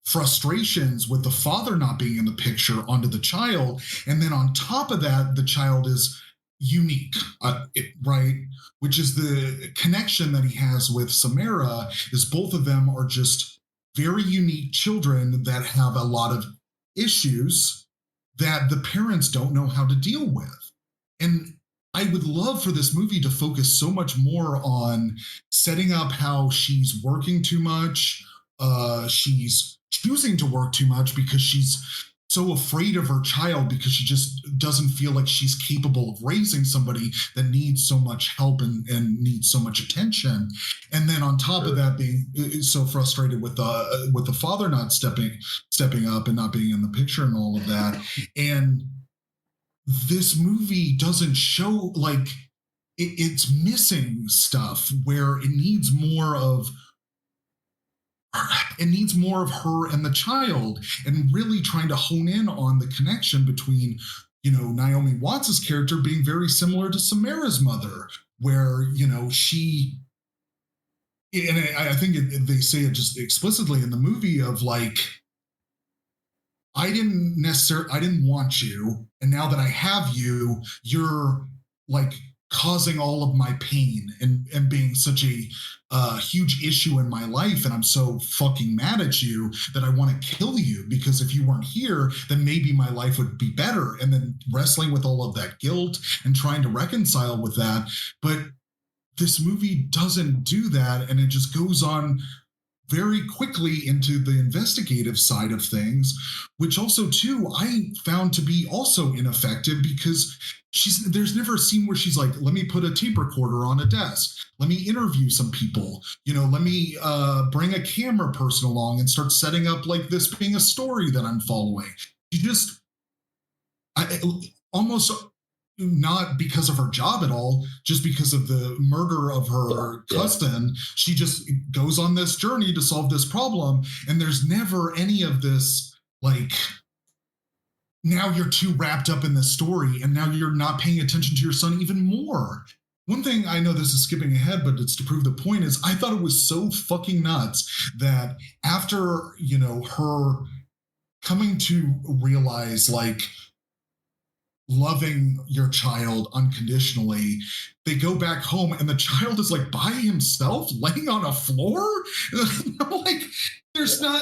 frustrations with the father not being in the picture onto the child. And then on top of that, the child is unique, right? Which is the connection that he has with Samara, is both of them are just very unique children that have a lot of issues that the parents don't know how to deal with. And I would love for this movie to focus so much more on setting up how she's working too much. She's choosing to work too much because she's so afraid of her child because she just doesn't feel like she's capable of raising somebody that needs so much help and needs so much attention. And then on top of that, being so frustrated with the father not stepping up and not being in the picture and all of that. And this movie doesn't show like it's missing stuff where it needs more of her and the child, and really trying to hone in on the connection between, Naomi Watts' character being very similar to Samara's mother, where, she, and I think they say it just explicitly in the movie of like, I didn't want you. And now that I have you, you're like causing all of my pain and being such a huge issue in my life. And I'm so fucking mad at you that I want to kill you, because if you weren't here, then maybe my life would be better. And then wrestling with all of that guilt and trying to reconcile with that. But this movie doesn't do that. And it just goes on very quickly into the investigative side of things, which also too I found to be also ineffective, because there's never a scene where she's like, let me put a tape recorder on a desk, let me interview some people, let me bring a camera person along and start setting up like this being a story that I'm following. She just almost, not because of her job at all, just because of the murder of her cousin, she just goes on this journey to solve this problem. And there's never any of this, like, now you're too wrapped up in this story and now you're not paying attention to your son even more. One thing, I know this is skipping ahead, but it's to prove the point, is I thought it was so fucking nuts that after, her coming to realize, like, loving your child unconditionally, they go back home and the child is like by himself laying on a floor. Like there's no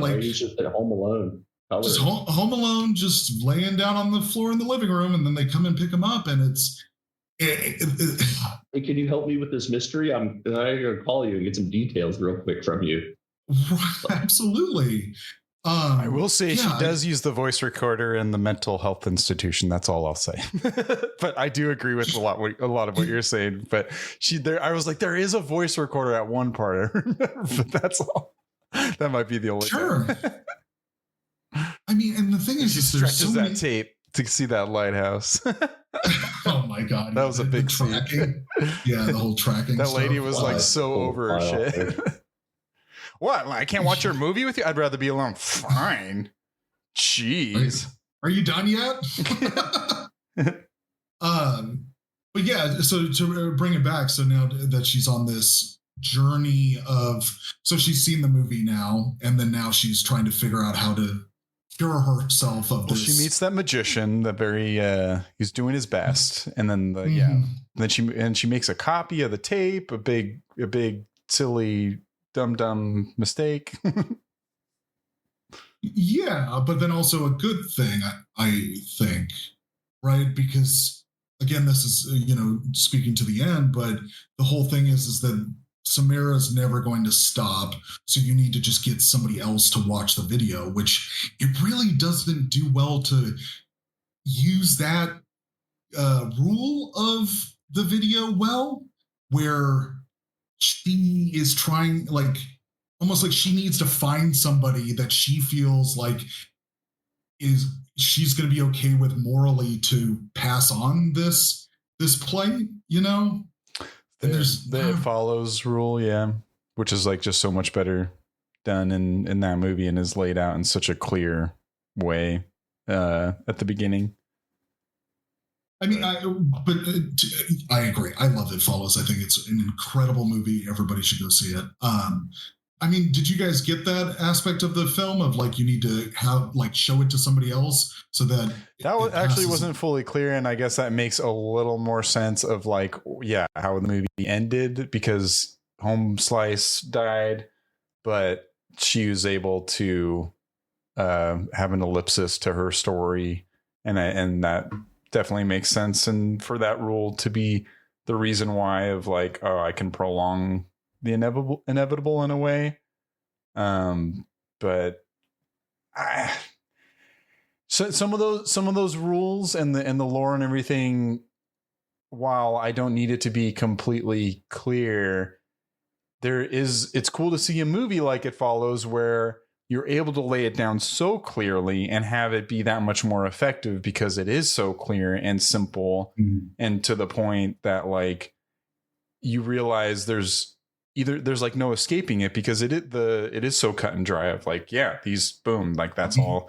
like he's just at home alone, just home alone, just laying down on the floor in the living room, and then they come and pick him up, and it's hey, can you help me with this mystery? I'm gonna call you and get some details real quick from you. Absolutely. I will say she does use the voice recorder in the mental health institution. That's all I'll say. But I do agree with a lot of what you're saying. But I was like, there is a voice recorder at one part. But that's all. That might be the only. Sure. I mean, and the thing is, she stretches that tape to see that lighthouse. Oh my god, that was a big tracking. Yeah, the whole tracking. That lady was like so over her shit. What? I can't watch your movie with you? I'd rather be alone. Fine. Jeez. Are you done yet? But yeah, so to bring it back, so now that she's on this journey so she's seen the movie now, and then now she's trying to figure out how to cure herself of this. She meets that magician, he's doing his best, and then then she makes a copy of the tape, a big silly dumb mistake. Yeah, but then also a good thing, I think, right? Because again, this is speaking to the end, but the whole thing is that Samara's never going to stop, so you need to just get somebody else to watch the video, which it really doesn't do well to use that rule of the video well, where she is trying, like, almost like she needs to find somebody that she feels like she's going to be okay with morally to pass on this play, And there's the It Follows rule, yeah, which is like just so much better done in that movie and is laid out in such a clear way at the beginning. I mean, I agree. I love It Follows. I think it's an incredible movie. Everybody should go see it. I mean, did you guys get that aspect of the film of like you need to have like show it to somebody else so that actually wasn't fully clear, and I guess that makes a little more sense of like how the movie ended, because Home Slice died, but she was able to have an ellipsis to her story, and that definitely makes sense, and for that rule to be the reason why of like, oh, I can prolong the inevitable in a way. But so some of those rules and the lore and everything, while I don't need it to be completely clear, it's cool to see a movie like It Follows where you're able to lay it down so clearly and have it be that much more effective because it is so clear and simple and to the point that like you realize there's like no escaping it because it is so cut and dry of like, yeah, these boom, like that's all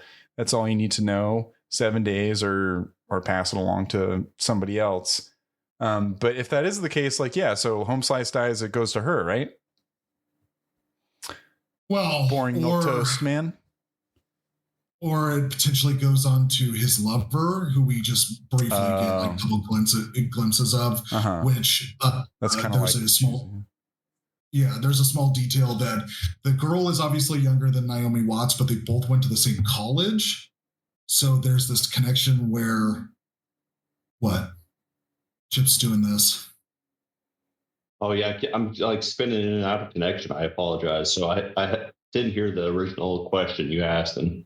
you need to know, 7 days or pass it along to somebody else. But if that is the case, like, yeah, so home slice dies, it goes to her, right? Well, boring milk toast man. Or it potentially goes on to his lover, who we just briefly get like a couple glimpses of, which that's kind of like a small. Yeah, there's a small detail that the girl is obviously younger than Naomi Watts, but they both went to the same college. So there's this connection where what? Chip's doing this. Oh yeah, I'm like spinning in and out of connection. I apologize. So I didn't hear the original question you asked, and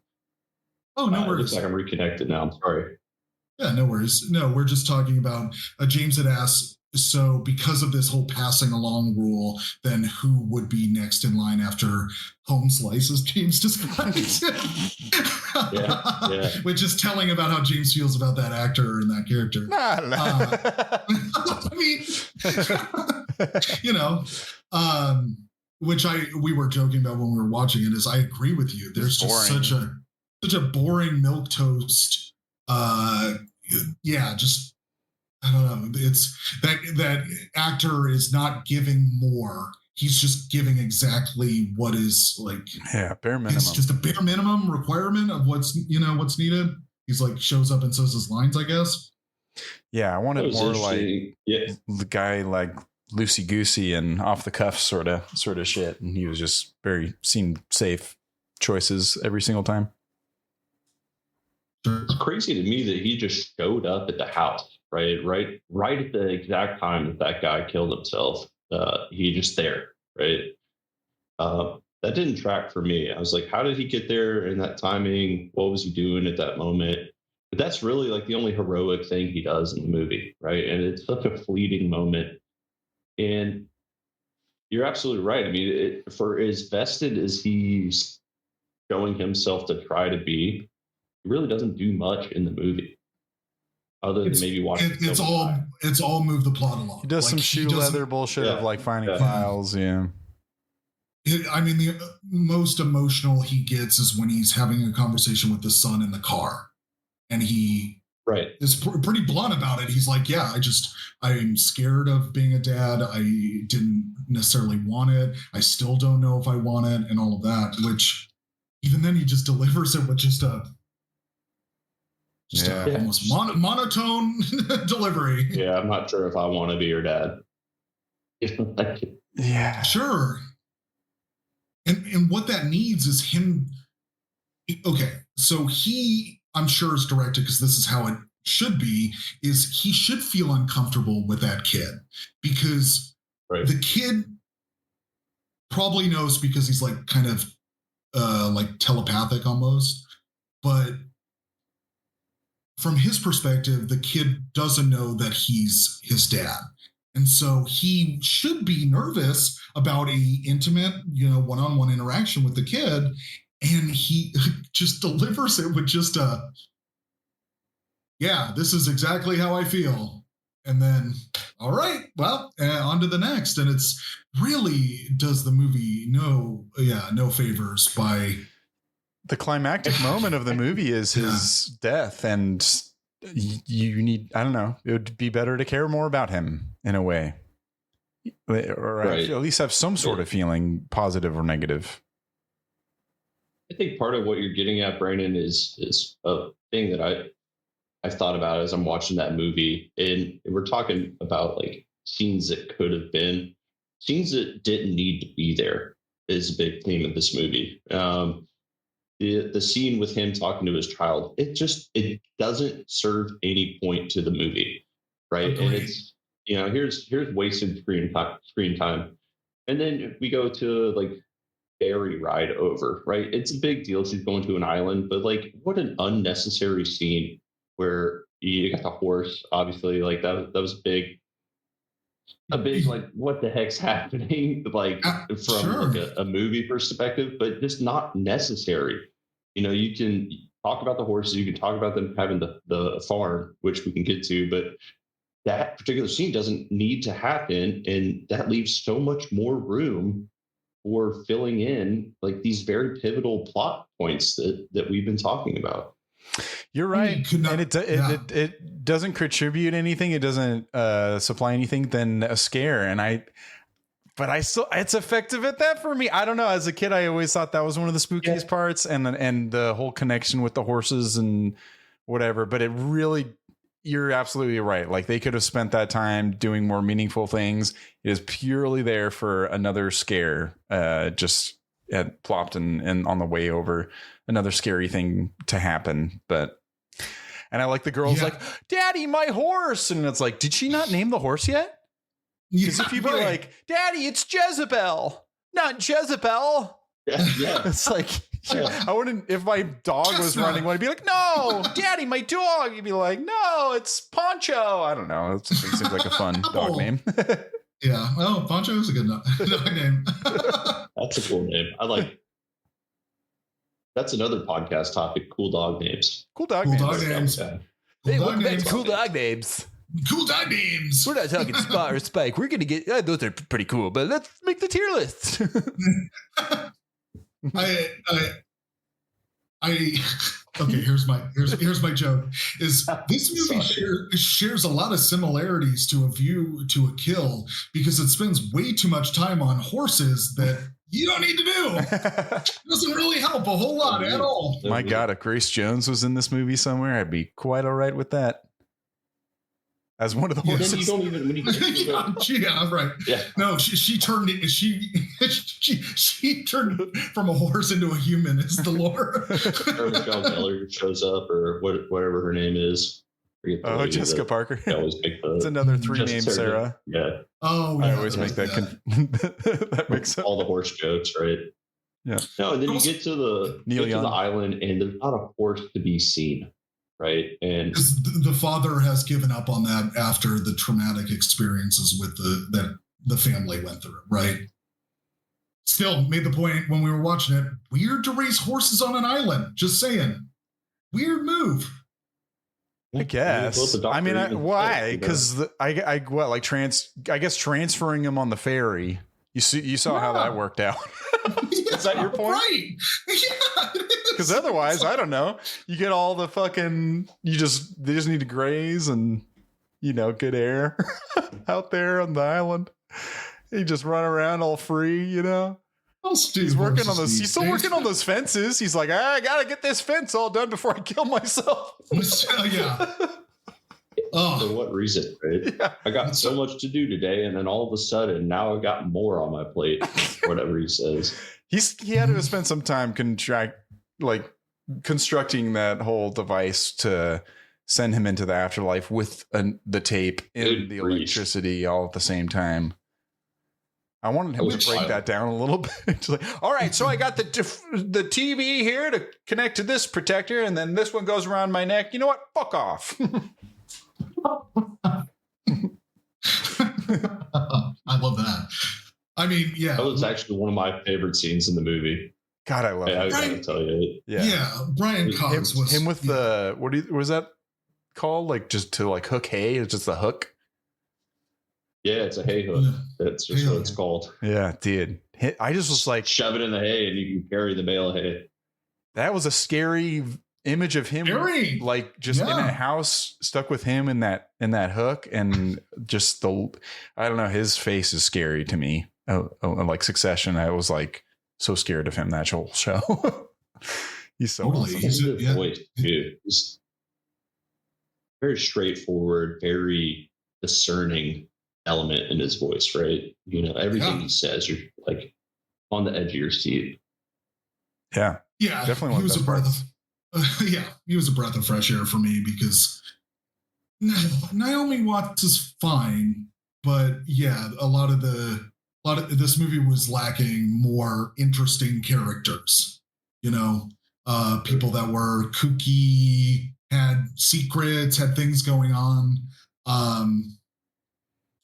no worries. It looks like I'm reconnected now. I'm sorry. Yeah, no worries. No, we're just talking about James had asked. So because of this whole passing along rule, then who would be next in line after home slice, as James described it? Yeah. Which is telling about how James feels about that actor and that character. I mean, you know, which we were joking about when we were watching it. Is I agree with you. There's just such a boring milquetoast. Just. I don't know. It's that actor is not giving more. He's just giving exactly what is like. Yeah, bare minimum. It's just a bare minimum requirement of what's needed. He's like shows up and says his lines, I guess. Yeah, I wanted more like the guy like loosey goosey and off the cuff sort of shit, and he was just seemed safe choices every single time. It's crazy to me that he just showed up at the house. Right at the exact time that guy killed himself. He just there, right? That didn't track for me. I was like, how did he get there in that timing? What was he doing at that moment? But that's really like the only heroic thing he does in the movie, right? And it's such a fleeting moment. And you're absolutely right. I mean, for as vested as he's showing himself to try to be, he really doesn't do much in the movie. Other than maybe watching it's all move the plot along. He does some shoe leather bullshit of like finding files. Yeah. I mean, the most emotional he gets is when he's having a conversation with his son in the car, and he is pretty blunt about it. He's like, "Yeah, I'm scared of being a dad. I didn't necessarily want it. I still don't know if I want it, and all of that." Which, even then, he just delivers it with just a almost monotone delivery. Yeah, I'm not sure if I want to be your dad. Yeah, sure. And what that needs is him. Okay, so I'm sure is directed because this is how it should be. Is he should feel uncomfortable with that kid because the kid probably knows because he's like kind of like telepathic almost, but from his perspective, the kid doesn't know that he's his dad. And so he should be nervous about a intimate, one-on-one interaction with the kid. And he just delivers it with just this is exactly how I feel. And then, all right, well, on to the next. And it's really does the movie no favors by... The climactic moment of the movie is his death, and you need, I don't know, it would be better to care more about him in a way, or at least have some sort of feeling, positive or negative. I think part of what you're getting at, Brandon, is a thing that I've thought about as I'm watching that movie, and we're talking about like scenes that could have been, scenes that didn't need to be there is a big theme of this movie. The scene with him talking to his child, it doesn't serve any point to the movie, right? Agreed. And it's here's wasted screen time, and then we go to like ferry ride over, right? It's a big deal. She's going to an island, but like, what an unnecessary scene where you got the horse, obviously, like that was a big like what the heck's happening like from Sure. like a movie perspective, but just not necessary. You can talk about the horses, you can talk about them having the farm, which we can get to, but that particular scene doesn't need to happen, and that leaves so much more room for filling in like these very pivotal plot points that we've been talking about. You're right, and it doesn't contribute anything. It doesn't supply anything than a scare, but I still, it's effective at that for me. I don't know. As a kid, I always thought that was one of the spookiest parts, and the whole connection with the horses and whatever. But it really, you're absolutely right. Like they could have spent that time doing more meaningful things. It is purely there for another scare. Just had plopped and on the way over, another scary thing to happen. And I like the girl's like, Daddy, my horse. And it's like, did she not name the horse yet? Because if you be like, Daddy, it's Jezebel, not Jezebel. Yeah. It's like, I wouldn't, if my dog was running, I'd be like, no, Daddy, my dog. You'd be like, no, it's Poncho. I don't know. It seems like a fun dog name. Yeah. Well, Poncho is a good dog name. That's a cool name. I like. That's another podcast topic. Cool dog names. Cool dog names. Yeah. Hey, welcome back to Cool Dog Names. Cool dog names. We're not talking Spot or Spike. We're gonna get those are pretty cool, but let's make the tier list. Okay, here's my joke. Is this movie shares a lot of similarities to A View to a Kill because it spends way too much time on horses that you don't need to do. It doesn't really help a whole lot at all. My God, if Grace Jones was in this movie somewhere, I'd be quite all right with that. As one of the horses. Then you don't even when you right. Yeah. No, she turned it. She turned from a horse into a human. Is the lore. Or Michelle Gellar shows up, or whatever her name is. Oh, Jessica Parker. It's another three name Sarah. Yeah. Oh, I always make that. That makes sense. All the horse jokes, right? Yeah. No, and then you get to the island, and there's not a horse to be seen. Right. And the father has given up on that after the traumatic experiences with that the family went through. Right. Still made the point when we were watching it. Weird to raise horses on an island. Just saying. Weird move. I guess. I mean, why? Because I guess transferring him on the ferry. You saw how that worked out. Is that your point? Right. Yeah. Because otherwise, I don't know. You get all the fucking. They just need to graze and good air out there on the island. You just run around all free. He's working on those. He's still working on those fences. He's like, I gotta get this fence all done before I kill myself. Yeah. For what reason, right? Yeah. I got so much to do today, and then all of a sudden, now I got more on my plate. Whatever he says. He had to spend some time constructing that whole device to send him into the afterlife with the tape and the electricity all at the same time. I wanted him to break that down a little bit. Just like, all right, so I got the TV here to connect to this protector, and then this one goes around my neck. You know what? Fuck off. I love that. I mean, yeah. That was actually one of my favorite scenes in the movie. God, I love it. I gotta tell you. Yeah. Brian Cox was him with the what was that called? Like just to hook hay? It's just a hook. Yeah, it's a hay hook. That's just what it's called. Yeah, dude. I just was like, shove it in the hay and you can carry the bale of hay. That was a scary image of him, in a house, stuck with him in that hook, and just I don't know. His face is scary to me. Like Succession, I was like so scared of him that whole show. He's so awesome. He's very straightforward, very discerning element in his voice, right? Everything he says, you're like on the edge of your seat. Yeah, definitely. He was a breath of, he was a breath of fresh air for me because Naomi Watts is fine, but a lot of the this movie was lacking more interesting characters, people that were kooky, had secrets, had things going on.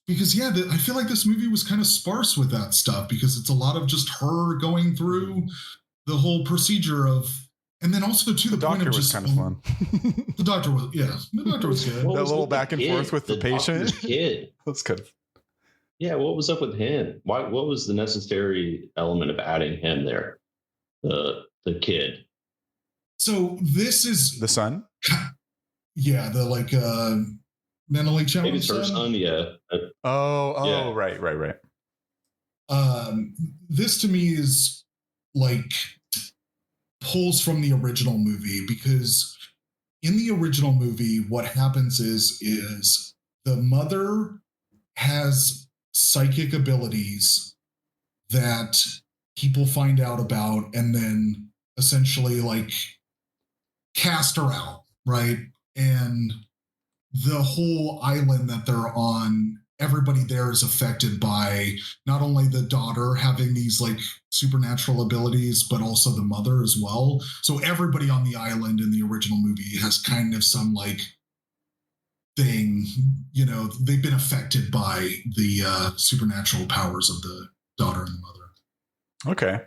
Because I feel like this movie was kind of sparse with that stuff, because it's a lot of just her going through the whole procedure of, and then also to the point of just kind of fun. The doctor was good. That little back and forth with the patient. Kid. That's good. Yeah, what was up with him? What was the necessary element of adding him there? The kid. So this is the son. Yeah, the mentally challenged. Maybe it's her son. Yeah. Yeah. Right. This to me is pulls from the original movie, because in the original movie, what happens is the mother has psychic abilities that people find out about, and then essentially cast her out, right? And the whole island that they're on, everybody there is affected by not only the daughter having these supernatural abilities, but also the mother as well. So everybody on the island in the original movie has kind of some thing, they've been affected by the supernatural powers of the daughter and the mother. Okay.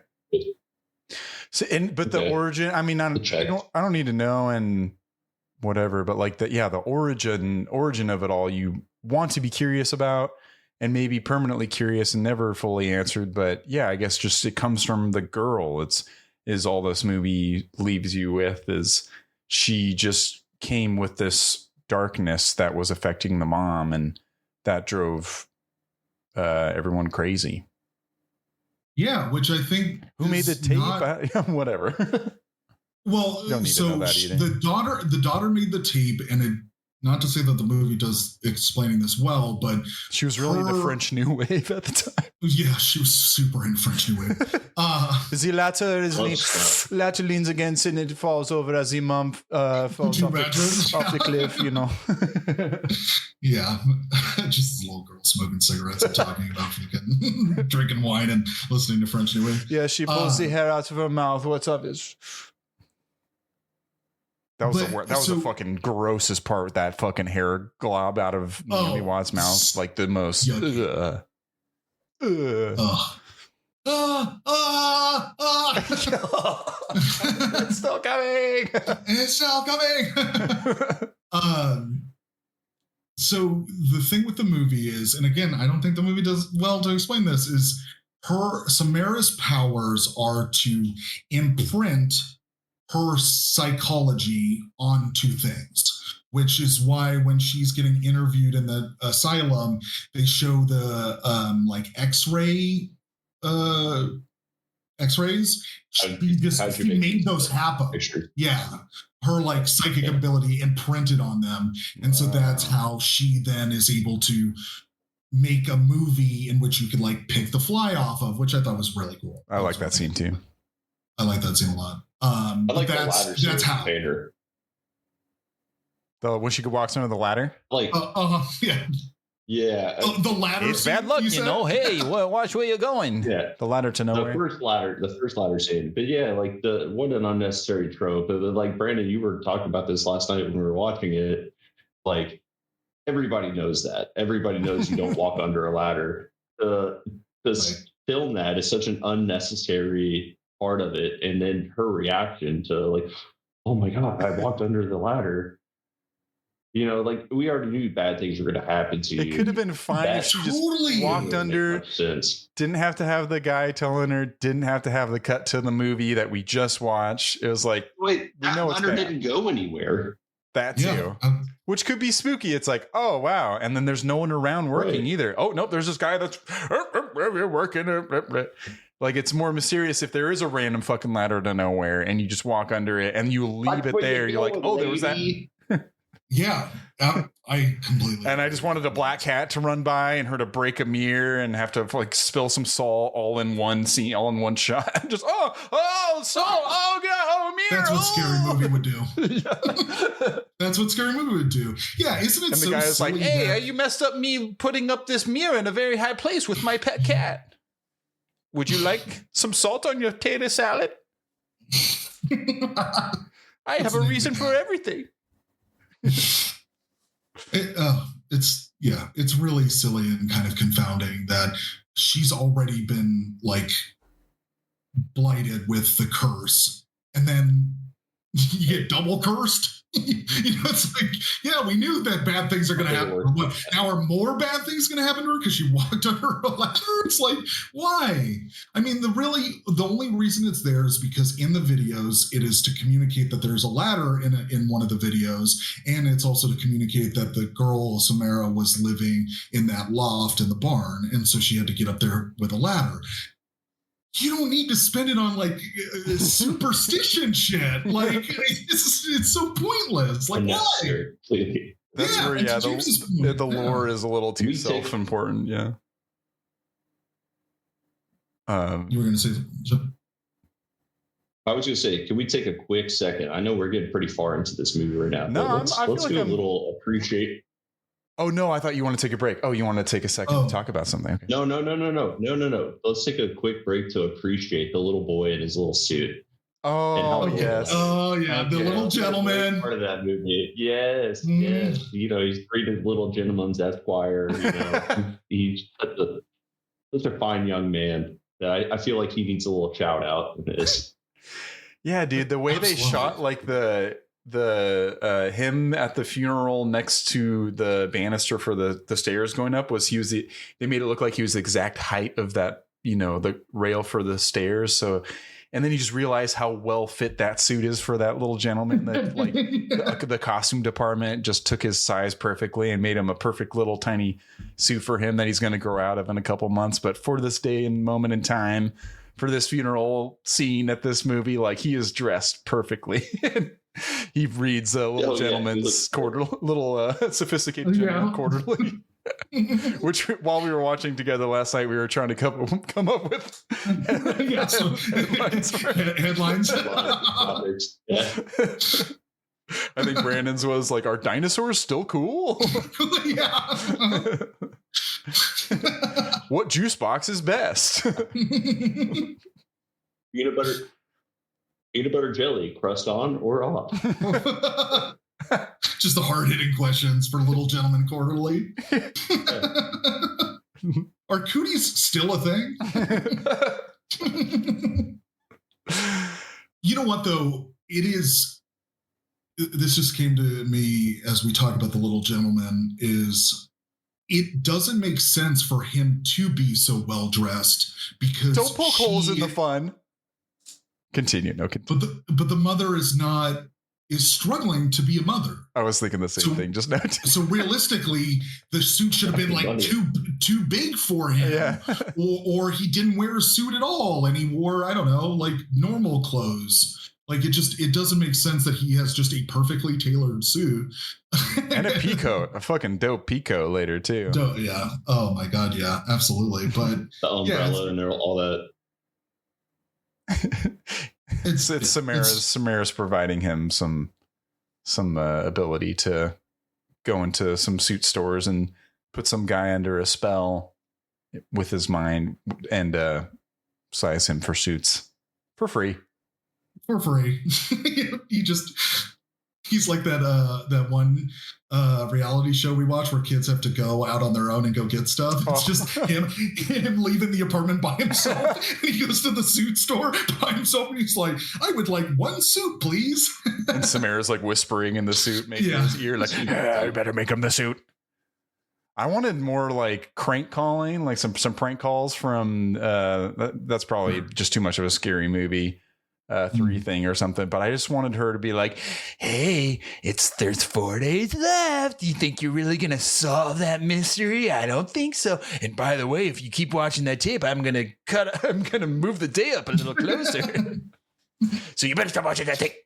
So, the origin, I mean, I don't need to know and whatever, but the origin of it all, you want to be curious about, and maybe permanently curious and never fully answered. But yeah, I guess just it comes from the girl. Is all this movie leaves you with, is she just came with this darkness that was affecting the mom, and that drove everyone crazy. Yeah, which I think who made the tape? Whatever. Well, so the daughter made the tape, and not to say that the movie does explaining this well, but she was really the French New Wave at the time. Yeah, she was super in French New Wave. The ladder leans against it and it falls over as the mom falls off the cliff, Yeah, just this little girl smoking cigarettes and talking about fucking drinking wine and listening to French New Wave. Yeah, she pulls the hair out of her mouth. What's up? That was the fucking grossest part, with that fucking hair glob out of Naomi Watts' mouth. The most. It's still coming. It's still coming. So the thing with the movie is, and again, I don't think the movie does well to explain this, is Samara's powers are to imprint her psychology onto things, which is why when she's getting interviewed in the asylum, they show the x-rays. She made those happen. Yeah, her psychic ability imprinted on them, and so that's how she then is able to make a movie in which you could pick the fly off of, which I thought was really cool. I like that scene too. I like that scene a lot. I like the ladder scene. That's how. When she walks under the ladder? Yeah. Yeah. The ladder it's scene, bad luck, Hey, watch where you're going. Yeah. The ladder to nowhere. The first ladder scene. But yeah, what an unnecessary trope. But Brandon, you were talking about this last night when we were watching it. Everybody knows that. Everybody knows you don't walk under a ladder. Film that is such an unnecessary part of it, and then her reaction to oh my god, I walked under the ladder. We already knew bad things were going to happen to you. It could have been fine if she just walked under. Didn't have to have the guy telling her. Didn't have to have the cut to the movie that we just watched. It was wait, we know it's bad. Didn't go anywhere. That too, which could be spooky. It's oh wow, and then there's no one around working either. Oh nope, there's this guy that's working. It's more mysterious if there is a random fucking ladder to nowhere and you just walk under it and you leave it there. You're there was that. Yeah, I completely. And I just wanted a black cat to run by and her to break a mirror and have to spill some salt all in one scene, all in one shot. Just salt, mirror. That's what Scary Movie would do. That's what Scary Movie would do. Yeah, isn't it? And the guy is hey, you messed up me putting up this mirror in a very high place with my pet cat. would you like some salt on your tater salad? I have a reason for everything. It's really silly and kind of confounding that she's already been like blighted with the curse, and then you get double cursed. It's like, yeah, we knew that bad things are going to happen. What, now are more bad things going to happen to her because she walked under a ladder? It's like, why? I mean, the only reason it's there is because in the videos, it is to communicate that there's a ladder in one of the videos, and it's also to communicate that the girl, Samara, was living in that loft in the barn, and so she had to get up there with a ladder. You don't need to spend it on like superstition shit. Like it's so pointless. Like why? Clearly. That's where the lore is a little too self-important. Yeah. You were going to say something? I was going to say, can we take a quick second? I know we're getting pretty far into this movie right now. No, let's do a little appreciate. Oh, no, I thought you want to take a break. Oh, you want to take a second to talk about something? Okay. No. Let's take a quick break to appreciate the little boy in his little suit. Oh, yes. Oh, yeah. The little gentleman. Part of that movie. Yes. Yes. He's treated little gentleman's Esquire. He's such a fine young man that I feel like he needs a little shout out in this. Yeah, dude. The way they shot like the him at the funeral next to the banister for the stairs going up they made it look like he was the exact height of that, the rail for the stairs. So, and then you just realize how well fit that suit is for that little gentleman, that like the costume department just took his size perfectly and made him a perfect little tiny suit for him that he's going to grow out of in a couple months. But for this day and moment in time, for this funeral scene at this movie, like he is dressed perfectly. He reads a little gentleman's sophisticated gentleman quarterly, which while we were watching together last night, we were trying to come up with headlines. I think Brandon's was like, "Are dinosaurs still cool?" Yeah. What juice box is best? Peanut butter jelly, crust on or off? Just the hard-hitting questions for Little Gentleman Quarterly. Are cooties still a thing? You know what, though? This just came to me as we talk about the Little Gentleman, is it doesn't make sense for him to be so well-dressed because... Don't poke holes in the fun. Continue. No, continue. But the mother is struggling to be a mother. I was thinking the same thing just now. So realistically, the suit should have been like too big for him, or he didn't wear a suit at all, and he wore, I don't know, like normal clothes. Like it doesn't make sense that he has just a perfectly tailored suit and a peacoat, a fucking dope peacoat later too. Yeah. Oh my God. Yeah. Absolutely. But the umbrella and all that. It's Samara's providing him some ability to go into some suit stores and put some guy under a spell with his mind and size him for suits for free. He's like that one reality show we watch where kids have to go out on their own and go get stuff. It's just him leaving the apartment by himself. And he goes to the suit store by himself and he's like, I would like one suit, please. And Samara's like whispering in the suit, making his ear like, I better make him the suit. I wanted more like crank calling, like some prank calls from that's probably just too much of a scary movie. 3 thing or something, but I just wanted her to be like, hey, there's 4 days left. Do you think you're really gonna solve that mystery? I don't think so. And by the way, if you keep watching that tape, I'm gonna move the day up a little closer. So you better stop watching that tape.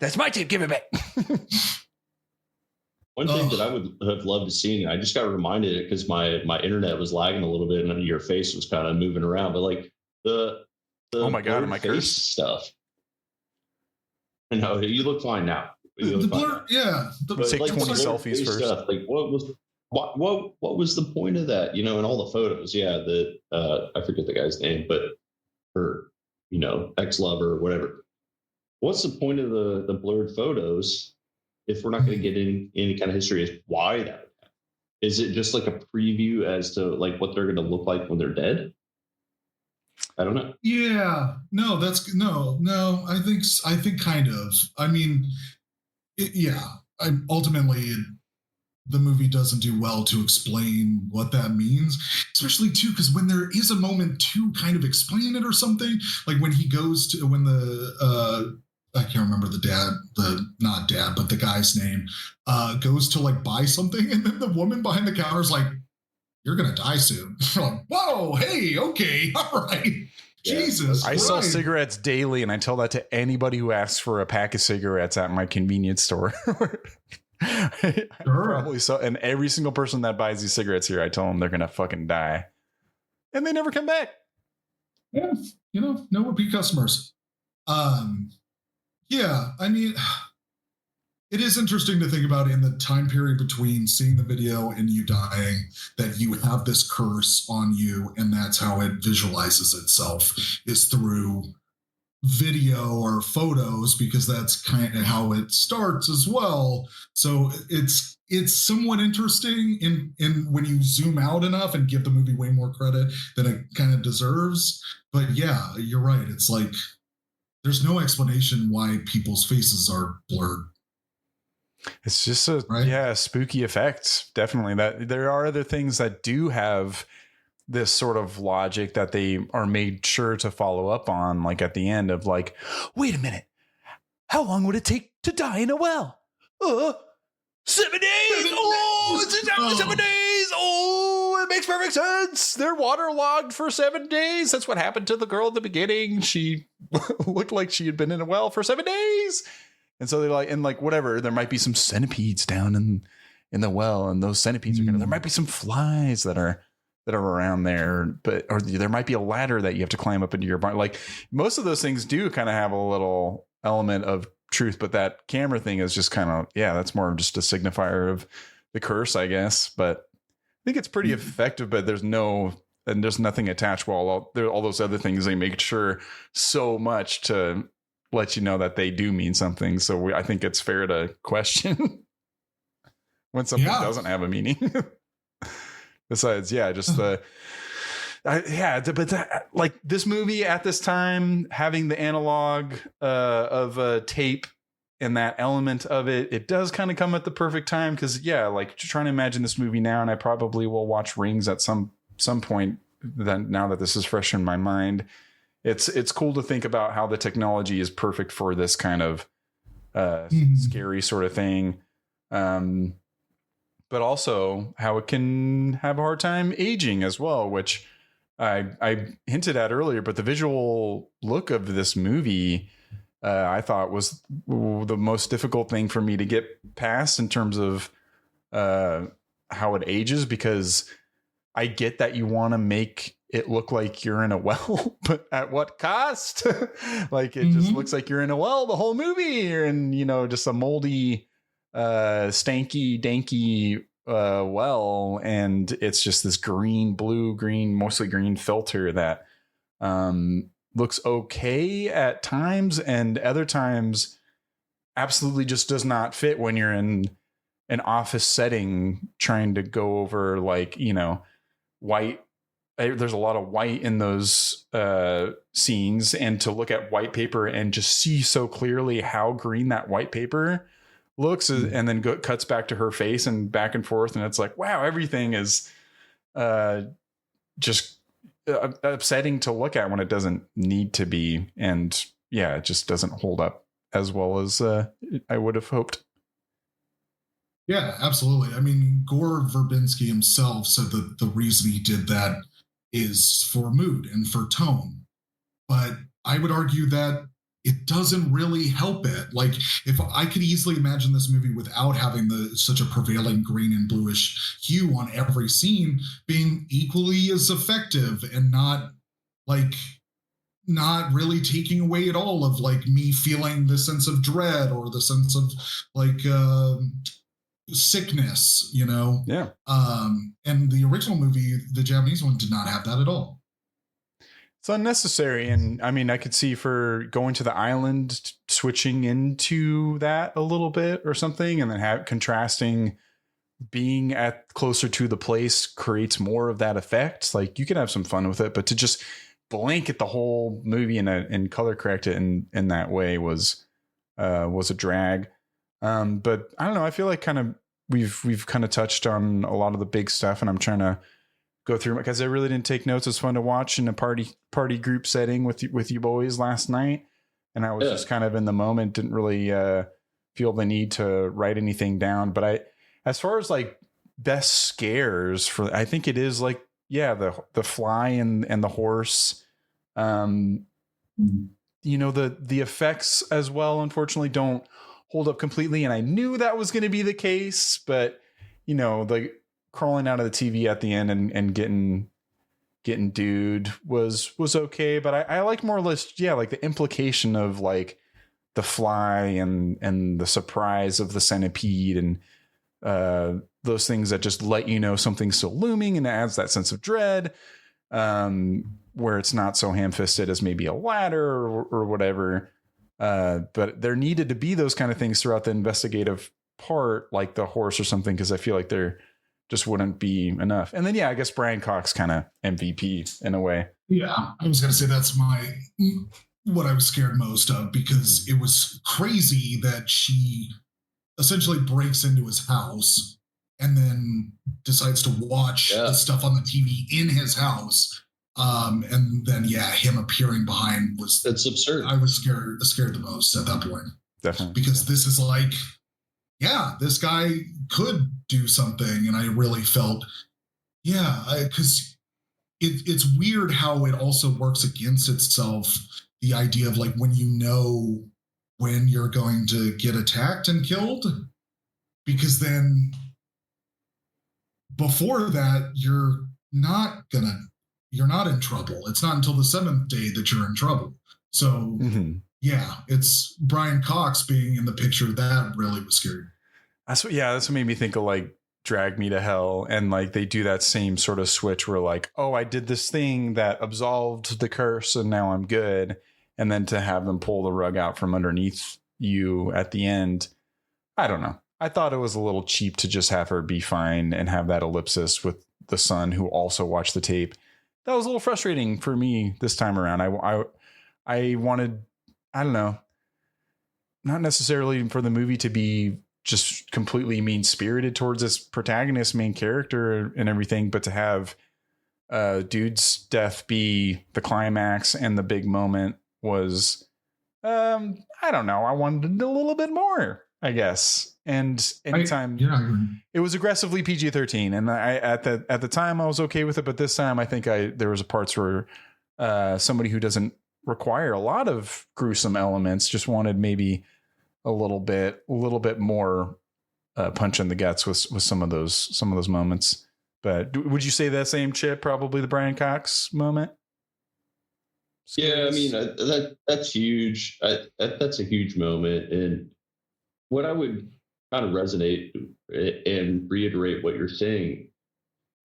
That's my tape. Give it back. One thing that I would have loved to see, and I just got reminded because my internet was lagging a little bit and your face was kind of moving around, but like the oh my God, am I cursed? Stuff. No, you look fine now. The blur, yeah. Take 20 selfies first. Stuff. Like what what was the point of that? In all the photos, yeah, that I forget the guy's name, but her, ex-lover or whatever. What's the point of the blurred photos if we're not going to get any kind of history as why that would happen? Is it just like a preview as to like what they're going to look like when they're dead? I don't know. Yeah, no, that's no. I think kind of. I mean, ultimately, the movie doesn't do well to explain what that means, especially too because when there is a moment to kind of explain it or something, like when the I can't remember not dad, but the guy's name goes to like buy something, and then the woman behind the counter is like, "You're gonna die soon." You're like, "Whoa, hey, okay, all right." Yeah. Jesus, I sell cigarettes daily, and I tell that to anybody who asks for a pack of cigarettes at my convenience store. Sure. Probably so. And every single person that buys these cigarettes here, I tell them they're gonna fucking die, and they never come back. Yeah, no repeat customers. Yeah, I mean, it is interesting to think about in the time period between seeing the video and you dying that you have this curse on you, and that's how it visualizes itself is through video or photos, because that's kind of how it starts as well. So it's somewhat interesting in when you zoom out enough and give the movie way more credit than it kind of deserves. But yeah, you're right. It's like there's no explanation why people's faces are blurred. It's just a spooky effect. Definitely. That there are other things that do have this sort of logic that they are made sure to follow up on, like at the end of like, wait a minute, how long would it take to die in a well? 7 days. It's exactly 7 days. It makes perfect sense. They're waterlogged for 7 days. That's what happened to the girl at the beginning. She looked like she had been in a well for 7 days. And so they're like, and like, whatever, there might be some centipedes down in the well, and those centipedes are there might be some flies that are around there, or there might be a ladder that you have to climb up into your barn. Like most of those things do kind of have a little element of truth, but that camera thing is just kind of, that's more of just a signifier of the curse, I guess. But I think it's pretty effective, but there's nothing attached. While all those other things, they make sure so much to let you know that they do mean something. So I think it's fair to question when something doesn't have a meaning. Besides, just like this movie at this time, having the analog of tape and that element of it does kind of come at the perfect time. Because like trying to imagine this movie now, and I probably will watch Rings at some point. Then now that this is fresh in my mind, it's cool to think about how the technology is perfect for this kind of scary sort of thing. But also how it can have a hard time aging as well, which I hinted at earlier. But the visual look of this movie, I thought was the most difficult thing for me to get past in terms of how it ages, because I get that you want to make it look like you're in a well, but at what cost? Like it just looks like you're in a well the whole movie, and just a moldy, stanky, danky well, and it's just this mostly green filter that looks okay at times, and other times absolutely just does not fit when you're in an office setting trying to go over white. There's a lot of white in those scenes, and to look at white paper and just see so clearly how green that white paper looks, and then cuts back to her face and back and forth, and it's like, wow, everything is just upsetting to look at when it doesn't need to be, and it just doesn't hold up as well as I would have hoped. Yeah, absolutely. I mean, Gore Verbinski himself said that the reason he did that is for mood and for tone, but I would argue that it doesn't really help it. Like, if I could easily imagine this movie without having such a prevailing green and bluish hue on every scene, being equally as effective and not really taking away at all of like me feeling the sense of dread or the sense of sickness, Yeah. And the original movie, the Japanese one, did not have that at all. It's unnecessary. And I mean, I could see for going to the island, switching into that a little bit or something, and then contrasting being at closer to the place creates more of that effect. Like you can have some fun with it, but to just blanket the whole movie and color correct it in that way was a drag. But I don't know. I feel like we've kind of touched on a lot of the big stuff, and I'm trying to go through because I really didn't take notes. It's fun to watch in a party group setting with you boys last night, and I was just kind of in the moment. Didn't really feel the need to write anything down. But as far as like best scares I think it is like the fly and the horse. The effects as well, unfortunately, don't hold up completely, and I knew that was going to be the case. But like crawling out of the TV at the end and getting dude was okay. But I like more or less, like the implication of like the fly and the surprise of the centipede and those things that just let you know something's still looming, and it adds that sense of dread, where it's not so ham-fisted as maybe a ladder or whatever. But there needed to be those kind of things throughout the investigative part, like the horse or something, because I feel like there just wouldn't be enough. And then, I guess Brian Cox kind of MVP in a way. Yeah, I was going to say that's what I was scared most of, because it was crazy that she essentially breaks into his house and then decides to watch the stuff on the TV in his house. And then, him appearing behind it's absurd. I was scared the most at that point. Definitely. Because this is like, this guy could do something. And I really felt, because it's weird how it also works against itself. The idea of like, when when you're going to get attacked and killed, because then before that, you're not in trouble. It's not until the seventh day that you're in trouble. So it's Brian Cox being in the picture that really was scary. That's what made me think of like Drag Me to Hell. And like they do that same sort of switch where like, oh, I did this thing that absolved the curse and now I'm good. And then to have them pull the rug out from underneath you at the end, I don't know. I thought it was a little cheap to just have her be fine and have that ellipsis with the son who also watched the tape. That was a little frustrating for me this time around. I wanted, I don't know, not necessarily for the movie to be just completely mean-spirited towards this protagonist, main character and everything, but to have dude's death be the climax and the big moment was, I don't know. I wanted a little bit more, I guess. And anytime it was aggressively PG-13, and at the time I was okay with it, but this time I think there was parts where somebody who doesn't require a lot of gruesome elements just wanted maybe a little bit more punch in the guts with some of those moments. But would you say that same Chip, probably the Brian Cox moment? Yeah, I mean that's huge. That's a huge moment, and what I would kind of resonate and reiterate what you're saying.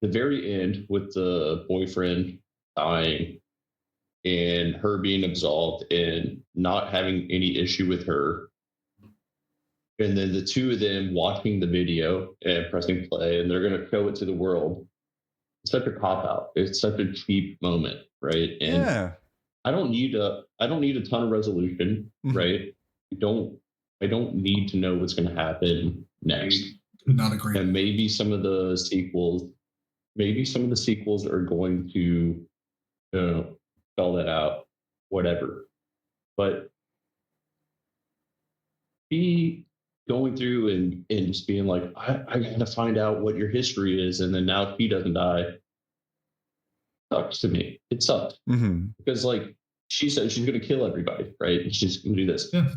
The very end with the boyfriend dying and her being absolved and not having any issue with her. And then the two of them watching the video and pressing play, and they're going to show it to the world. It's such a cop out. It's such a cheap moment, right? And I don't need a ton of resolution, right? I don't need to know what's going to happen next. Could not agree. And maybe some of the sequels are going to spell that out, whatever. But be going through and just being like, I got to find out what your history is, and then now he doesn't die. Sucks to me. It sucks because like she said, she's going to kill everybody, right? And she's going to do this. Yeah.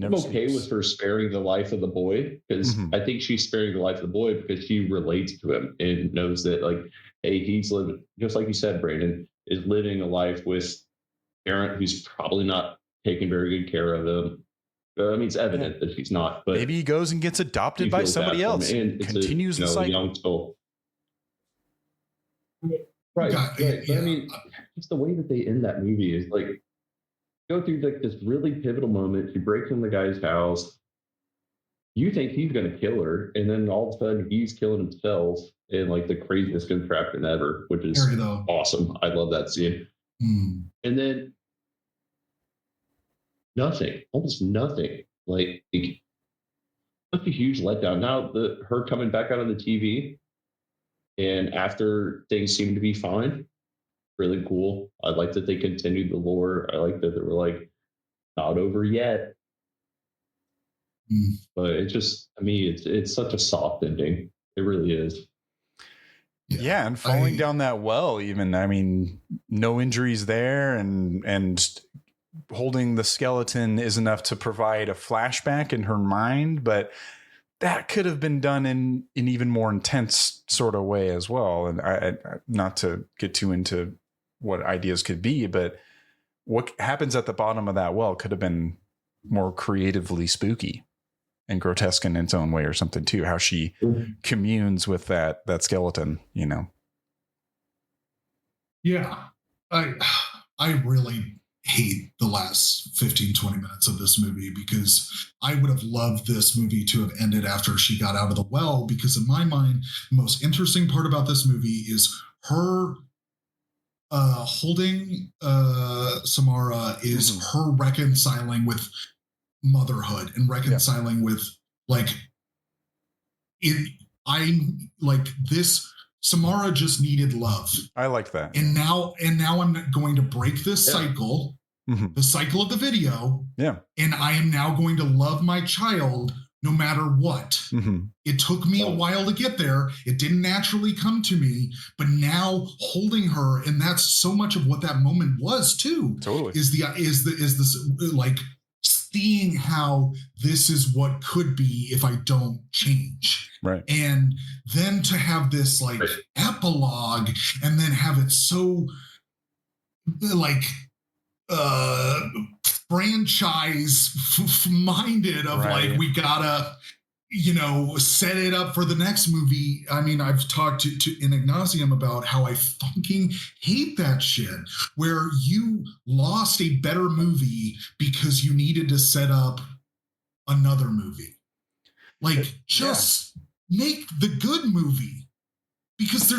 I'm okay with her sparing the life of the boy, because I think she's sparing the life of the boy because she relates to him and knows that, like, hey, he's living, just like you said, Brandon, is living a life with a parent who's probably not taking very good care of him. I mean, it's evident that he's not, but maybe he goes and gets adopted by somebody else and continues the cycle. Young soul. Right. Yeah. But I mean, just the way that they end that movie is like, go through like this really pivotal moment. She breaks in the guy's house. You think he's going to kill her, and then all of a sudden he's killing himself in like the craziest contraption ever, which is awesome. I love that scene. And then nothing, almost nothing. Like such a huge letdown. Now her coming back out on the TV, and after things seem to be fine, really cool. I like that they continued the lore. I like that they were like, not over yet. But it just, I mean, it's such a soft ending. It really is. Yeah, and falling down that well, even, I mean, no injuries there, and holding the skeleton is enough to provide a flashback in her mind, but that could have been done in an even more intense sort of way as well. And I not to get too into what ideas could be, but what happens at the bottom of that well could have been more creatively spooky and grotesque in its own way or something too. How she communes with that skeleton, you know? Yeah. I really hate the last 15, 20 minutes of this movie, because I would have loved this movie to have ended after she got out of the well, because in my mind, the most interesting part about this movie is her holding Samara is her reconciling with motherhood and reconciling with like it. I'm like, this Samara just needed love. I like that. And now I'm going to break this cycle, the cycle of the video. Yeah. And I am now going to love my child no matter what. It took me a while to get there. It didn't naturally come to me, but now holding her, and that's so much of what that moment was too. Totally. Is this like seeing how this is what could be if I don't change. Right. And then to have this like epilogue, and then have it so like franchise minded of like, we gotta, you know, set it up for the next movie. I mean, I've talked to in Ignatium about how I fucking hate that shit, where you lost a better movie because you needed to set up another movie. Like, just make the good movie, because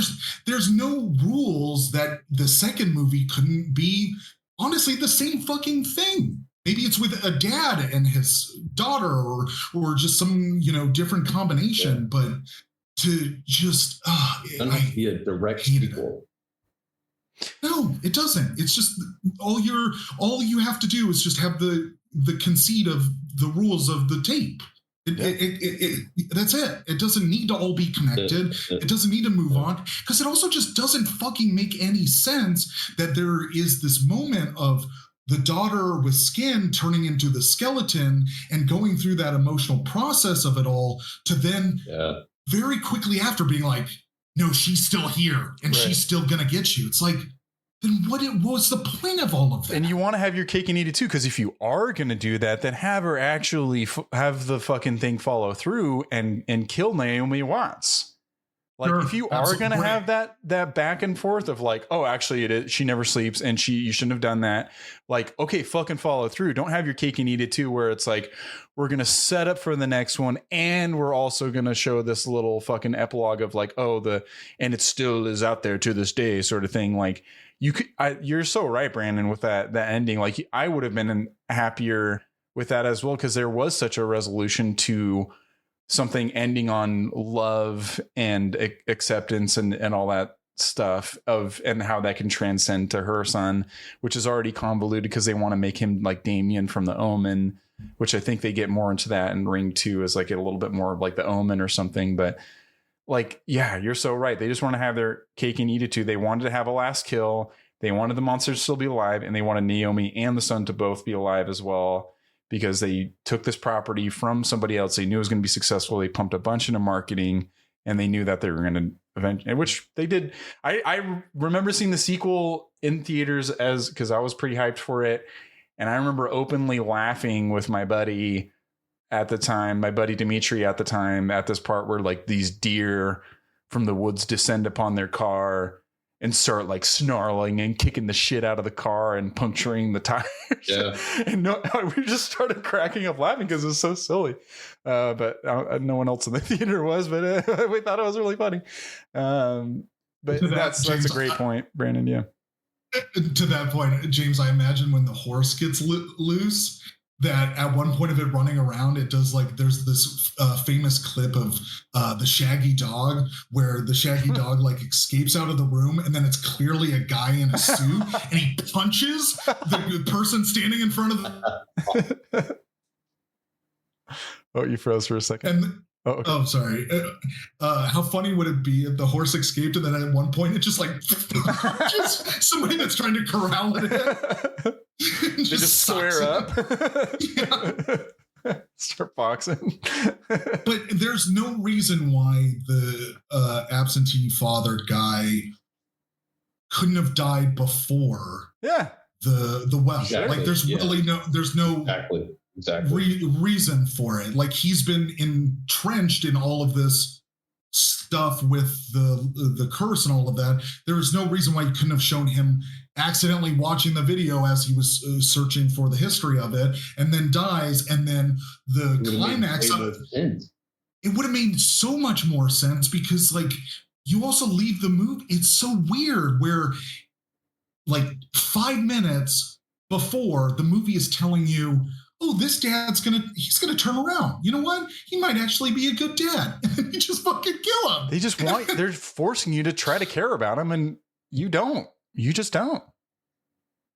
there's no rules that the second movie couldn't be honestly the same fucking thing. Maybe it's with a dad and his daughter, or just some, you know, different combination, but to just be a direct sequel. No, it doesn't. It's just all you have to do is just have the conceit of the rules of the tape. That's it. It doesn't need to all be connected. It doesn't need to move on, because it also just doesn't fucking make any sense that there is this moment of the daughter with skin turning into the skeleton and going through that emotional process of it all, to then very quickly after being like, no, she's still here and she's still gonna get you. It's like, then what was the point of all of that? And you want to have your cake and eat it too, because if you are going to do that, then have her actually have the fucking thing follow through and kill Naomi Watts. Like, if you are going to have that back and forth of like, oh, actually it is, she never sleeps and you shouldn't have done that. Like, okay, fucking follow through. Don't have your cake and eat it too, where it's like, we're going to set up for the next one, and we're also going to show this little fucking epilogue of like, and it still is out there to this day sort of thing. Like, you're so right, Brandon, with that ending. Like, I would have been happier with that as well, because there was such a resolution to something ending on love and acceptance and all that stuff and how that can transcend to her son, which is already convoluted because they want to make him like Damien from The Omen, which I think they get more into that in Ring 2 as like a little bit more of like The Omen or something. But like, yeah, you're so right. They just want to have their cake and eat it too. They wanted to have a last kill. They wanted the monster to still be alive, and they wanted Naomi and the son to both be alive as well, because they took this property from somebody else. They knew it was going to be successful. They pumped a bunch into marketing, and they knew that they were going to eventually, which they did. I remember seeing the sequel in theaters because I was pretty hyped for it. And I remember openly laughing with my buddy at the time, my buddy Dimitri at the time, at this part where like these deer from the woods descend upon their car and start like snarling and kicking the shit out of the car and puncturing the tires. Yeah. And we just started cracking up laughing because it was so silly. But no one else in the theater was, but we thought it was really funny. But that's a great point, Brandon. Yeah. To that point, James, I imagine when the horse gets loose, that at one point of it running around, it does like there's this famous clip of the Shaggy dog where the Shaggy dog like escapes out of the room and then it's clearly a guy in a suit and he punches the person standing in front of the. Oh, you froze for a second. And sorry. How funny would it be if the horse escaped and then at one point it just like just somebody that's trying to corral it in. just square up. Start boxing. But there's no reason why the absentee father guy couldn't have died before the well. Exactly. Like there's really no reason for it. Like he's been entrenched in all of this stuff with the curse and all of that. There is no reason why you couldn't have shown him accidentally watching the video as he was searching for the history of it and then dies, and then the climax of it would have made so much more sense, because like you also leave the movie, it's so weird where like 5 minutes before the movie is telling you, oh, this dad's he's gonna turn around. You know what? He might actually be a good dad. And you just fucking kill him. They're forcing you to try to care about him, and you don't. You just don't.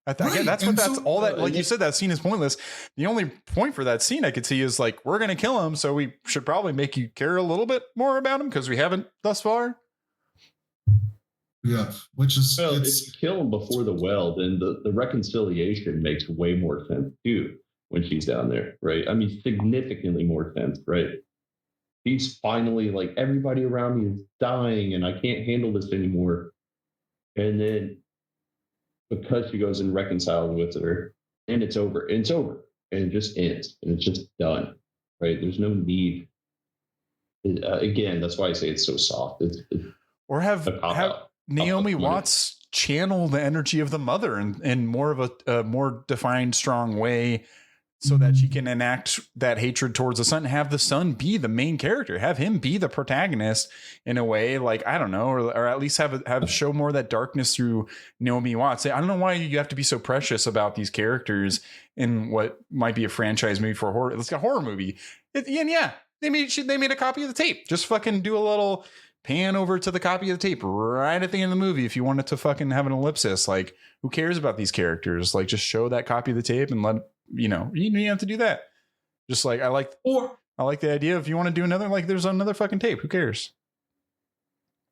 Again, that's all that, like you said, that scene is pointless. The only point for that scene I could see is like, we're gonna kill him, so we should probably make you care a little bit more about him because we haven't thus far. Yeah, which is if you kill him before the well, then the reconciliation makes way more sense too. When she's down there, right? I mean, significantly more sense, right? He's finally like, everybody around me is dying and I can't handle this anymore. And then because she goes and reconciles with her, and it's over. And it's over. And it just ends. And it's just done, right? There's no need. Again, that's why I say it's so soft. Or have Naomi Watts channel the energy of the mother in more of a more defined, strong way, so that she can enact that hatred towards the son and have the son be the main character, have him be the protagonist in a way, like, I don't know, or at least have show more of that darkness through Naomi Watts. I don't know why you have to be so precious about these characters in what might be a franchise movie for horror. It's like a horror movie. They made a copy of the tape. Just fucking do a little pan over to the copy of the tape right at the end of the movie. If you wanted to fucking have an ellipsis, like, who cares about these characters? Like, just show that copy of the tape and let, you have to do that. Just like, I like the idea. If you want to do another, like, there's another fucking tape. Who cares?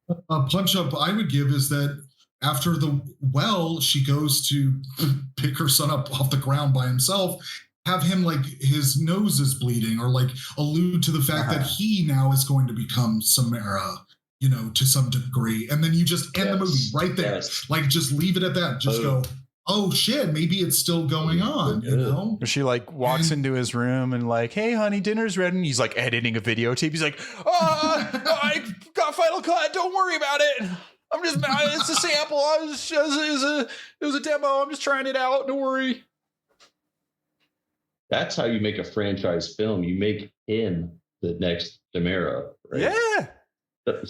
A punch up I would give is that after the well, she goes to pick her son up off the ground by himself, have him like his nose is bleeding, or like allude to the fact that he now is going to become Samara, to some degree. And then you just end the movie right there. Yes. Like, just leave it at that. Just go, oh shit, maybe it's still going on, She like walks into his room and like, hey honey, dinner's ready. And he's like editing a videotape. He's like, I got Final Cut. Don't worry about it. It's a sample. It was a demo. I'm just trying it out. Don't worry. That's how you make a franchise film. You make him the next Samara, right? Yeah.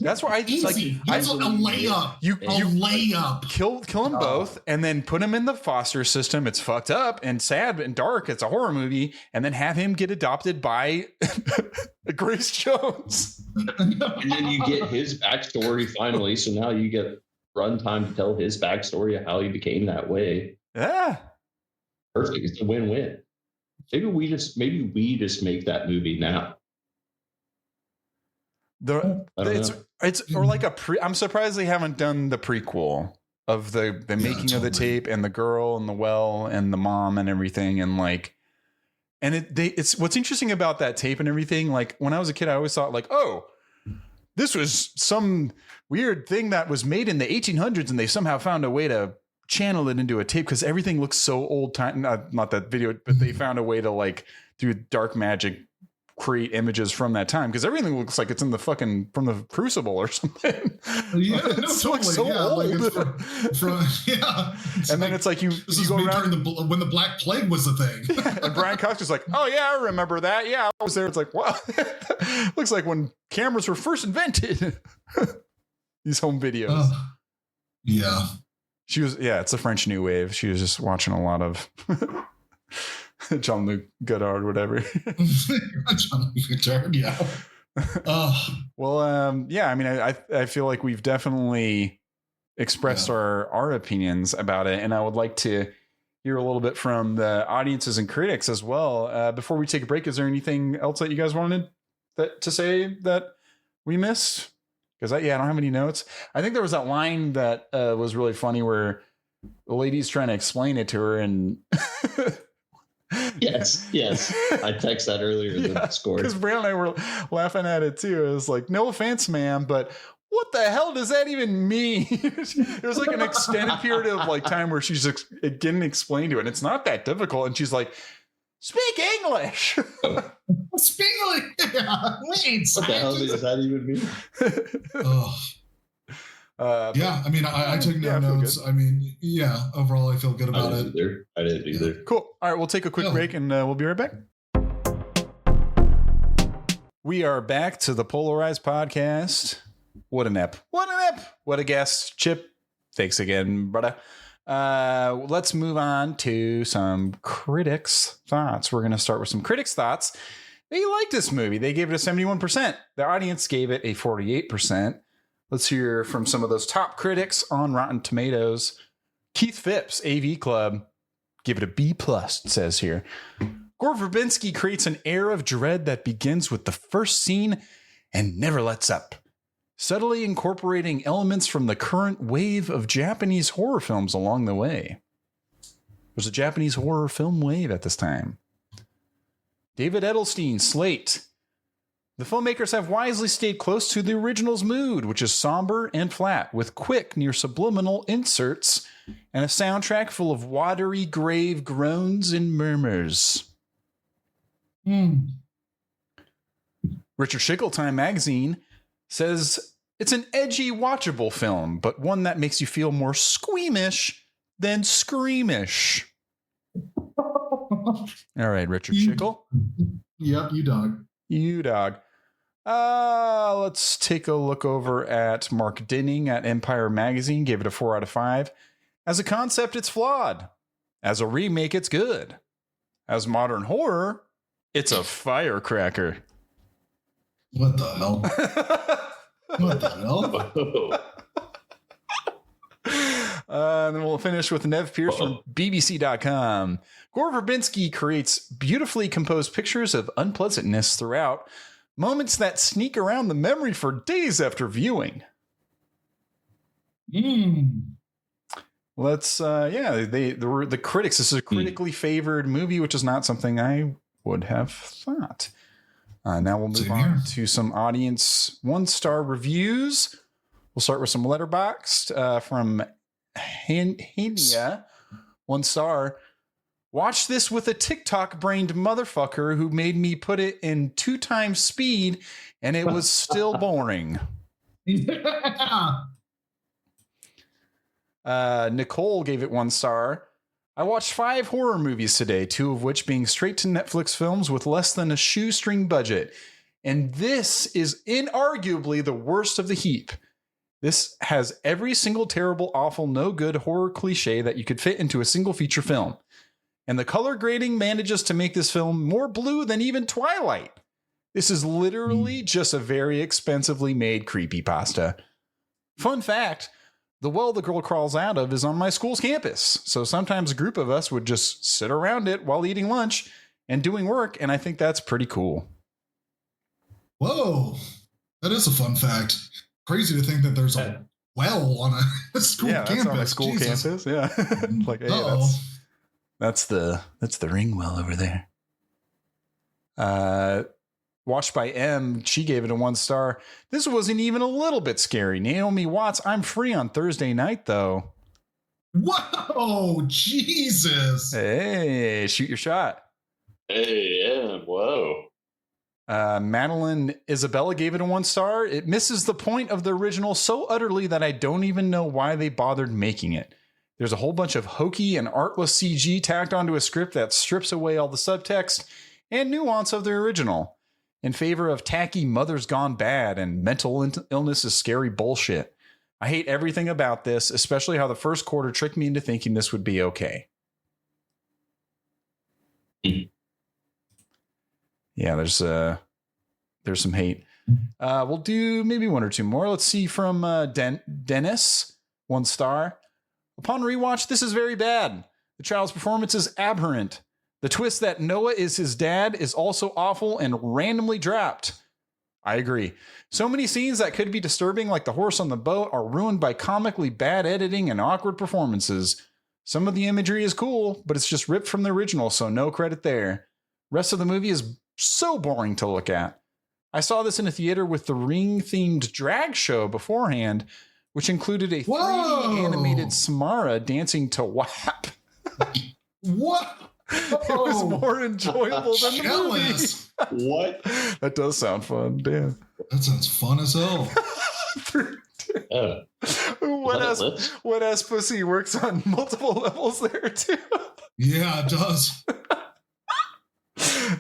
That's why I just like a layup. You layup. Kill them both, and then put him in the foster system. It's fucked up and sad and dark. It's a horror movie, and then have him get adopted by Grace Jones. And then you get his backstory finally. So now you get runtime to tell his backstory of how he became that way. Yeah, perfect. It's a win-win. Maybe we just make that movie now. It's or like I'm surprised they haven't done the prequel of the making of the tape and the girl and the well and the mom and everything, and like, and it's what's interesting about that tape and everything. Like, when I was a kid, I always thought like, oh, this was some weird thing that was made in the 1800s and they somehow found a way to channel it into a tape because everything looks so old time. Not that video, but they found a way to like through dark magic create images from that time because everything looks like it's in the fucking from the Crucible or something. Yeah, It no, totally. so yeah, old. like it's from yeah. It's and like, then it's like this you is go me around during when the Black Plague was a thing. and Brian Cox is like, oh yeah, I remember that. Yeah, I was there. It's like, wow, looks like when cameras were first invented. These home videos. Yeah. She was, it's the French New Wave. She was just watching a lot of Jean-Luc Godard, whatever. Jean-Luc Godard, yeah. Well, I mean, I feel like we've definitely expressed our opinions about it, and I would like to hear a little bit from the audiences and critics as well. Before we take a break, is there anything else that you guys wanted to say that we missed? Because I don't have any notes. I think there was that line that was really funny where the lady's trying to explain it to her and yes. I texted that earlier in the Discord. Because Brandon and I were laughing at it too. It was like, no offense, ma'am, but what the hell does that even mean? It was like an extended period of like time where she's getting explained to it. And it's not that difficult. And she's like, speak English. Speak English. Wait, what the hell does that even mean? I mean, I took no notes. I mean, overall, I feel good about it. I didn't either. Cool. All right, we'll take a quick break and we'll be right back. We are back to the Polarized Podcast. What an ep. What a guest. Chip, thanks again, brother. Let's move on to some critics' thoughts. We're going to start with some critics' thoughts. They liked this movie. They gave it a 71%. The audience gave it a 48%. Let's hear from some of those top critics on Rotten Tomatoes. Keith Phipps, AV Club, give it a B+, it says here. Gore Verbinski creates an air of dread that begins with the first scene and never lets up, subtly incorporating elements from the current wave of Japanese horror films along the way. There's a Japanese horror film wave at this time. David Edelstein, Slate. The filmmakers have wisely stayed close to the original's mood, which is somber and flat, with quick, near subliminal inserts and a soundtrack full of watery grave groans and murmurs. Richard Schickel, Time Magazine, says it's an edgy, watchable film, but one that makes you feel more squeamish than screamish. All right, Richard Schickel. Yep, you dog. Let's take a look over at Mark Dinning at Empire Magazine. Gave it a 4 out of 5. As a concept, it's flawed. As a remake, it's good. As modern horror, it's a firecracker. What the hell? What the hell? And then we'll finish with Nev Pierce from BBC.com. Gore Verbinski creates beautifully composed pictures of unpleasantness throughout, moments that sneak around the memory for days after viewing. Let's, the critics, this is a critically favored movie, which is not something I would have thought. Now we'll move on to some audience 1-star reviews. We'll start with some Letterboxd from Hania. 1 star. Watch this with a TikTok-brained motherfucker who made me put it in 2 times speed, and it was still boring. Nicole gave it 1 star. I watched 5 horror movies today, 2 of which being straight to Netflix films with less than a shoestring budget. And this is inarguably the worst of the heap. This has every single terrible, awful, no good horror cliche that you could fit into a single feature film. And the color grading manages to make this film more blue than even Twilight. This is literally just a very expensively made creepypasta. Fun fact, the well the girl crawls out of is on my school's campus. So sometimes a group of us would just sit around it while eating lunch and doing work. And I think that's pretty cool. Whoa, that is a fun fact. Crazy to think that there's a well on a school campus. That's on a school campus. Yeah. Like, hey, that's the ring well over there. Watched by M, she gave it a 1 star. This wasn't even a little bit scary. Naomi Watts, I'm free on Thursday night, though. Whoa, Jesus. Hey, shoot your shot. Hey, yeah, whoa. Madeline Isabella gave it a 1 star. It misses the point of the original so utterly that I don't even know why they bothered making it. There's a whole bunch of hokey and artless CG tacked onto a script that strips away all the subtext and nuance of the original in favor of tacky Mother's Gone Bad and mental illness is scary bullshit. I hate everything about this, especially how the first quarter tricked me into thinking this would be okay. Yeah, there's some hate. We'll do maybe 1 or 2 more. Let's see from Dennis, 1 star. Upon rewatch, this is very bad. The child's performance is aberrant. The twist that Noah is his dad is also awful and randomly dropped. I agree. So many scenes that could be disturbing, like the horse on the boat, are ruined by comically bad editing and awkward performances. Some of the imagery is cool, but it's just ripped from the original, so no credit there. Rest of the movie is so boring to look at. I saw this in a theater with the Ring-themed drag show beforehand, which included a 3D animated Samara dancing to WAP. What? It was more enjoyable than the movie. What? That does sound fun. Damn. That sounds fun as hell. Wet ass pussy works on multiple levels there too. Yeah, it does.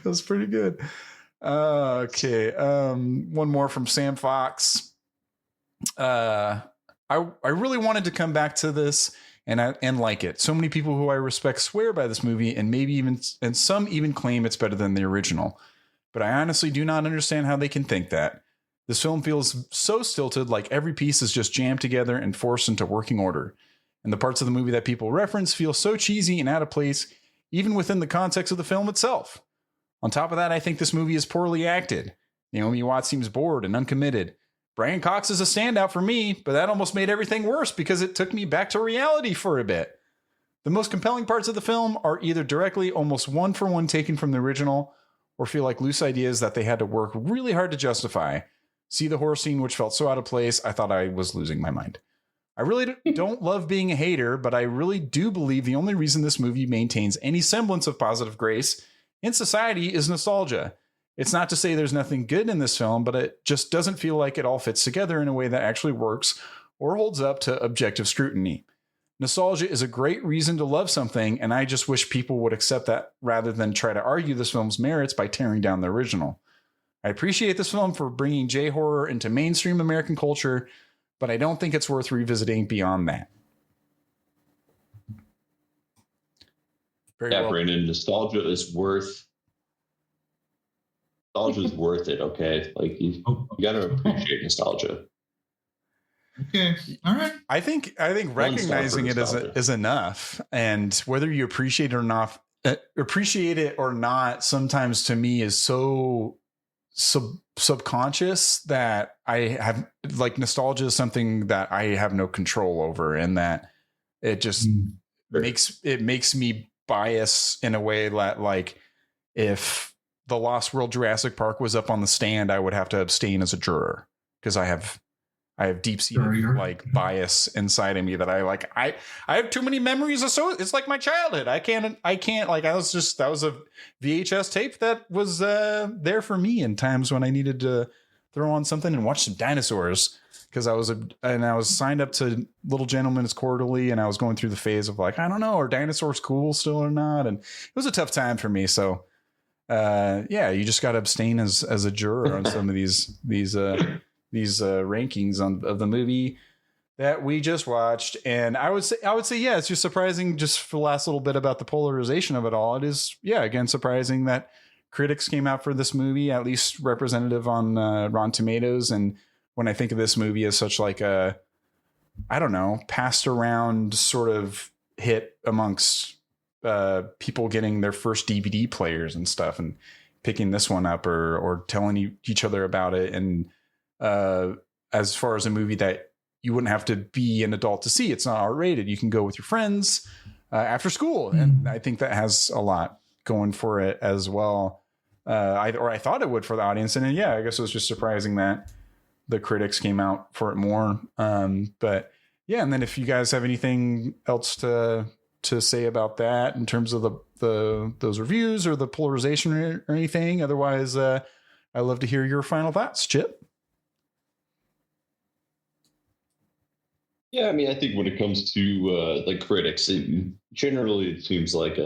That's pretty good. Okay. One more from Sam Fox. I really wanted to come back to this and like it. So many people who I respect swear by this movie, and some even claim it's better than the original. But I honestly do not understand how they can think that. This film feels so stilted, like every piece is just jammed together and forced into working order. And the parts of the movie that people reference feel so cheesy and out of place, even within the context of the film itself. On top of that, I think this movie is poorly acted. Naomi Watts seems bored and uncommitted. Brian Cox is a standout for me, but that almost made everything worse because it took me back to reality for a bit. The most compelling parts of the film are either directly almost 1-for-1 taken from the original, or feel like loose ideas that they had to work really hard to justify. See the horse scene, which felt so out of place, I thought I was losing my mind. I really don't love being a hater, but I really do believe the only reason this movie maintains any semblance of positive grace in society is nostalgia. It's not to say there's nothing good in this film, but it just doesn't feel like it all fits together in a way that actually works or holds up to objective scrutiny. Nostalgia is a great reason to love something, and I just wish people would accept that rather than try to argue this film's merits by tearing down the original. I appreciate this film for bringing J-horror into mainstream American culture, but I don't think it's worth revisiting beyond that. Very well. Brandon, nostalgia is worth it, okay? Like you got to appreciate nostalgia. Okay. All right. I think recognizing it is enough, and whether you appreciate it or not, sometimes to me is so subconscious that I have, like, nostalgia is something that I have no control over, and that it just makes me bias in a way that, like, if the Lost World Jurassic Park was up on the stand, I would have to abstain as a juror because I have deep-seated like bias inside of me that I have too many memories of, so it's like my childhood. I can't like, that was a VHS tape that was there for me in times when I needed to throw on something and watch some dinosaurs, because I was signed up to Little Gentlemen's Quarterly, and I was going through the phase of like, I don't know, are dinosaurs cool still or not? And it was a tough time for me. So you just got to abstain as a juror on some of these rankings of the movie that we just watched. And I would say, yeah, it's just surprising, just for the last little bit about the polarization of it all. It is, yeah, again, surprising that critics came out for this movie, at least representative on Rotten Tomatoes. And when I think of this movie as such like a, I don't know, passed around sort of hit amongst people getting their first DVD players and stuff and picking this one up or telling each other about it. And as far as a movie that you wouldn't have to be an adult to see, it's not R-rated. You can go with your friends after school. And I think that has a lot going for it as well. I thought it would for the audience. And then, I guess it was just surprising that the critics came out for it more. But Yeah, and then if you guys have anything else to say about that in terms of those reviews or the polarization or anything, otherwise, I love to hear your final thoughts, Chip. Yeah, I mean, I think when it comes to the critics, generally it seems like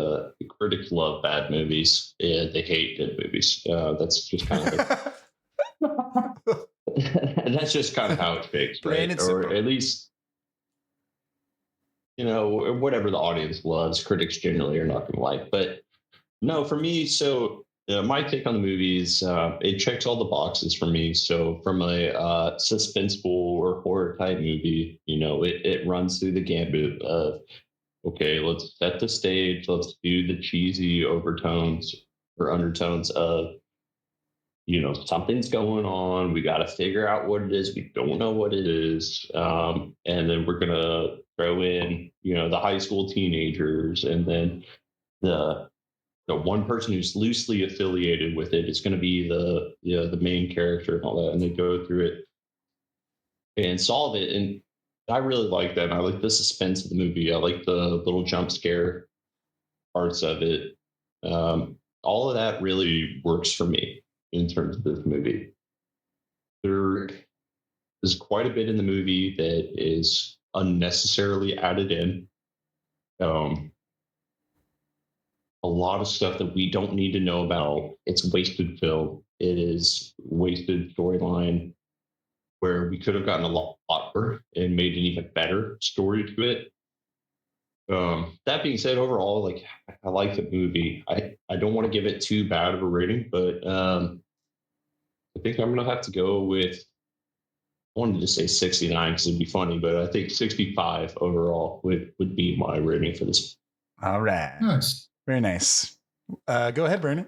critics love bad movies and they hate good movies. That's just kind of and that's just kind of how it fits, right? Or at least, whatever the audience loves, critics generally are not going to like. But no, for me, so my take on the movie is it checks all the boxes for me. So from a suspenseful or horror type movie, it runs through the gambit of, okay, let's set the stage. Let's do the cheesy overtones or undertones of, something's going on. We got to figure out what it is. We don't know what it is. And then we're going to throw in, the high school teenagers, and then the one person who's loosely affiliated with it is going to be the main character and all that. And they go through it and solve it. And I really like that. I like the suspense of the movie. I like the little jump scare parts of it. All of that really works for me in terms of this movie. There is quite a bit in the movie that is unnecessarily added in. A lot of stuff that we don't need to know about. It's wasted film. It is wasted storyline where we could have gotten a lot more and made an even better story to it. That being said, overall, I like the movie. I don't want to give it too bad of a rating, but I think I'm going to have to go with, I wanted to say 69 because it'd be funny, but I think 65 overall would be my rating for this. All right. Nice. Very nice. Go ahead, Brandon.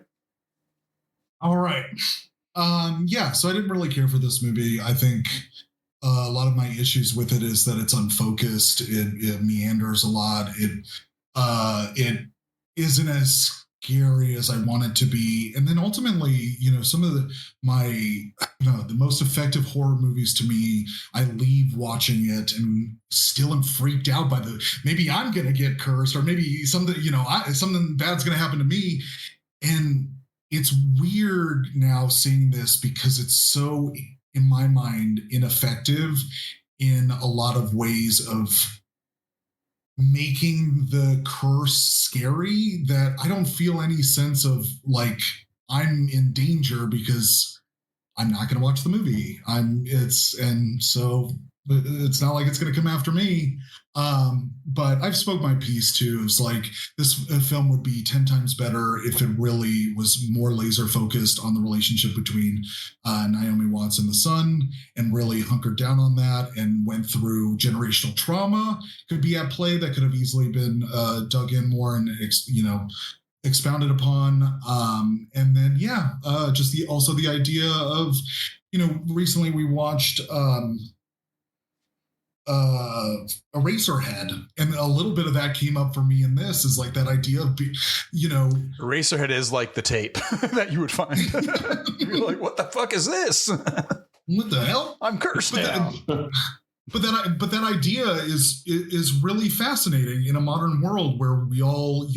All right. So I didn't really care for this movie. I think a lot of my issues with it is that it's unfocused. It meanders a lot. It isn't as scary as I want it to be. And then ultimately, some of the most effective horror movies to me, I leave watching it and still am freaked out by maybe I'm going to get cursed, or maybe something bad's going to happen to me. And it's weird now seeing this because it's so, in my mind, ineffective in a lot of ways of making the curse scary, that I don't feel any sense of I'm in danger because I'm not going to watch the movie. So it's not like it's going to come after me. But I've spoke my piece too. It's this film would be 10 times better if it really was more laser focused on the relationship between Naomi Watts and the son, and really hunkered down on that and went through generational trauma could be at play that could have easily been dug in more and expounded upon. And then just the idea of recently we watched Eraserhead, and a little bit of that came up for me in this, is that idea of Eraserhead is like the tape that you would find. You're like, what the fuck is this? What the hell? I'm cursed now. But that idea is really fascinating in a modern world where we all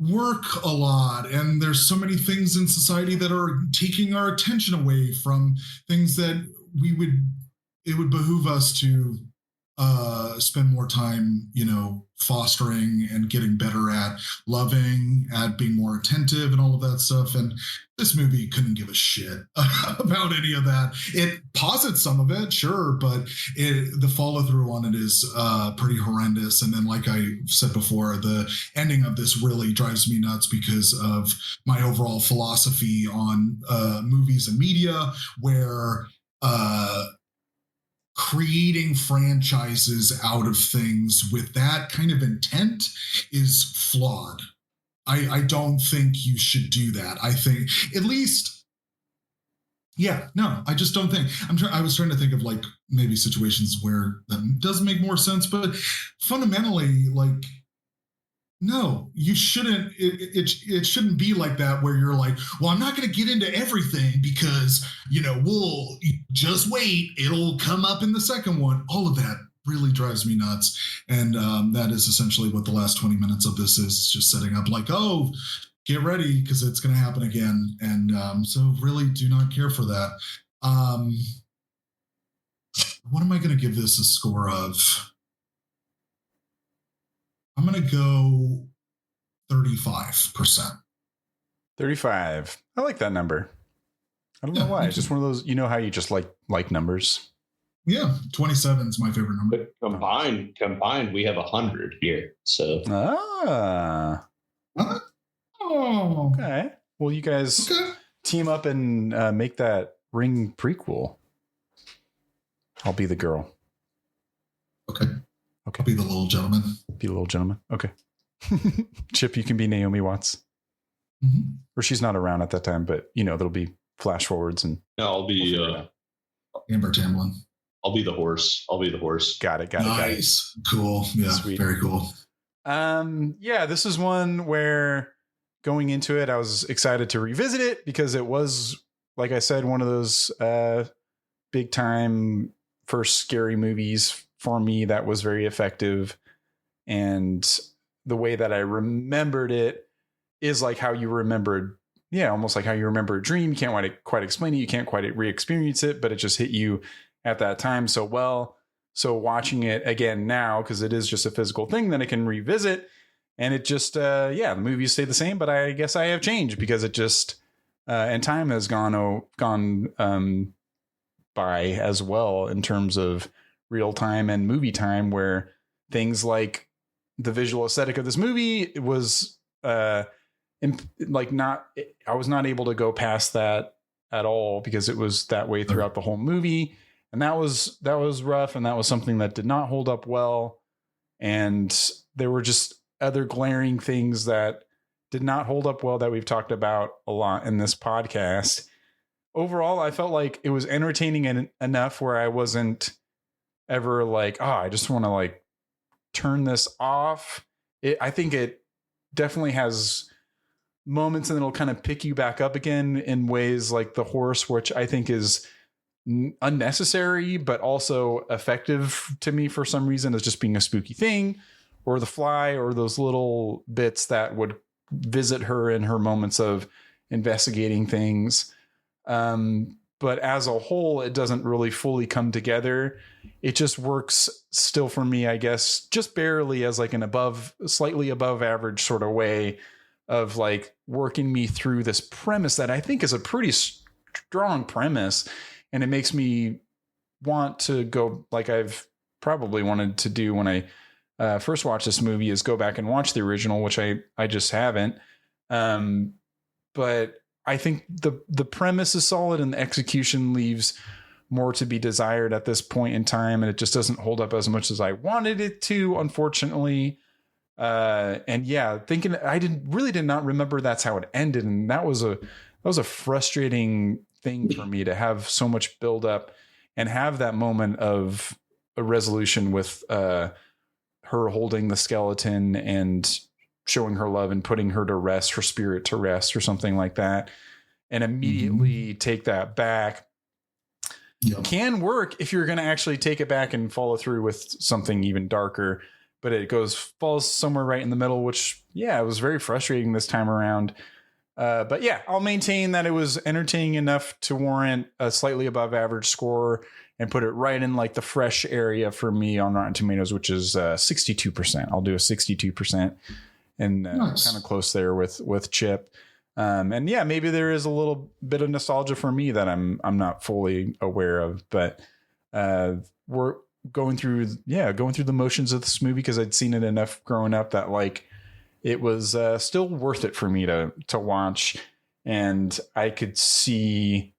work a lot, and there's so many things in society that are taking our attention away from things that it would behoove us to spend more time, fostering and getting better at loving, at being more attentive and all of that stuff. And this movie couldn't give a shit about any of that. It posits some of it, sure, but the follow through on it is pretty horrendous. And then, like I said before, the ending of this really drives me nuts because of my overall philosophy on movies and media, where creating franchises out of things with that kind of intent is flawed. I don't think you should do that. I think, at least, I just don't think. I was trying to think of maybe situations where that does make more sense, but fundamentally, no, you shouldn't. It shouldn't be like that, where you're like, well, I'm not going to get into everything because we'll just wait. It'll come up in the second one. All of that really drives me nuts. And that is essentially what the last 20 minutes of this is, just setting up like, oh, get ready because it's going to happen again. And so really do not care for that. What am I going to give this a score of? I'm going to go 35%. 35. I like that number. I don't know why. It's just one of those, you know how you just like numbers. Yeah, 27 is my favorite number. But combined, we have 100 here. So. Oh. Okay. Well, you guys team up and make that Ring prequel. I'll be the girl. Okay. I'll be the little gentleman. Be the little gentleman. Okay. Chip, you can be Naomi Watts. Mm-hmm. Or she's not around at that time, but there'll be flash forwards and. No, I'll be Amber Tamlin. I'll be the horse. Got it. Nice. Cool. Yeah. Sweet. Very cool. Yeah, this is one where going into it, I was excited to revisit it because it was, like I said, one of those big time first scary movies for me that was very effective. And the way that I remembered it is like how you remembered, almost like how you remember a dream. You can't quite explain it. You can't quite re-experience it, but it just hit you at that time so well. So watching it again now, because it is just a physical thing that I can revisit, and it just, the movies stay the same, but I guess I have changed because it just, and time has gone by as well in terms of real time and movie time, where things like the visual aesthetic of this movie was I was not able to go past that at all because it was that way throughout the whole movie. And that was rough. And that was something that did not hold up well. And there were just other glaring things that did not hold up well that we've talked about a lot in this podcast. Overall, I felt like it was entertaining enough where I wasn't ever like, I just want to turn this off. I think it definitely has moments and it'll kind of pick you back up again in ways like the horse, which I think is unnecessary, but also effective to me for some reason as just being a spooky thing, or the fly, or those little bits that would visit her in her moments of investigating things. But as a whole, it doesn't really fully come together. It just works still for me, I guess, just barely as like an slightly above average sort of way of working me through this premise that I think is a pretty strong premise. And it makes me want to go, like I've probably wanted to do when I first watched this movie, is go back and watch the original, which I just haven't. But I think the premise is solid and the execution leaves more to be desired at this point in time. And it just doesn't hold up as much as I wanted it to, unfortunately. Thinking I did not remember that's how it ended. And that was a frustrating thing for me to have so much build up and have that moment of a resolution with her holding the skeleton and showing her love and putting her to rest, her spirit to rest or something like that, and immediately take that back. Yep. Can work if you're going to actually take it back and follow through with something even darker, but it falls somewhere right in the middle, which it was very frustrating this time around. But I'll maintain that it was entertaining enough to warrant a slightly above average score and put it right in the fresh area for me on Rotten Tomatoes, which is 62%. I'll do a 62% and nice. Kind of close there with Chip. Maybe there is a little bit of nostalgia for me that I'm not fully aware of, but we're going through the motions of this movie because I'd seen it enough growing up that it was still worth it for me to watch, and I could see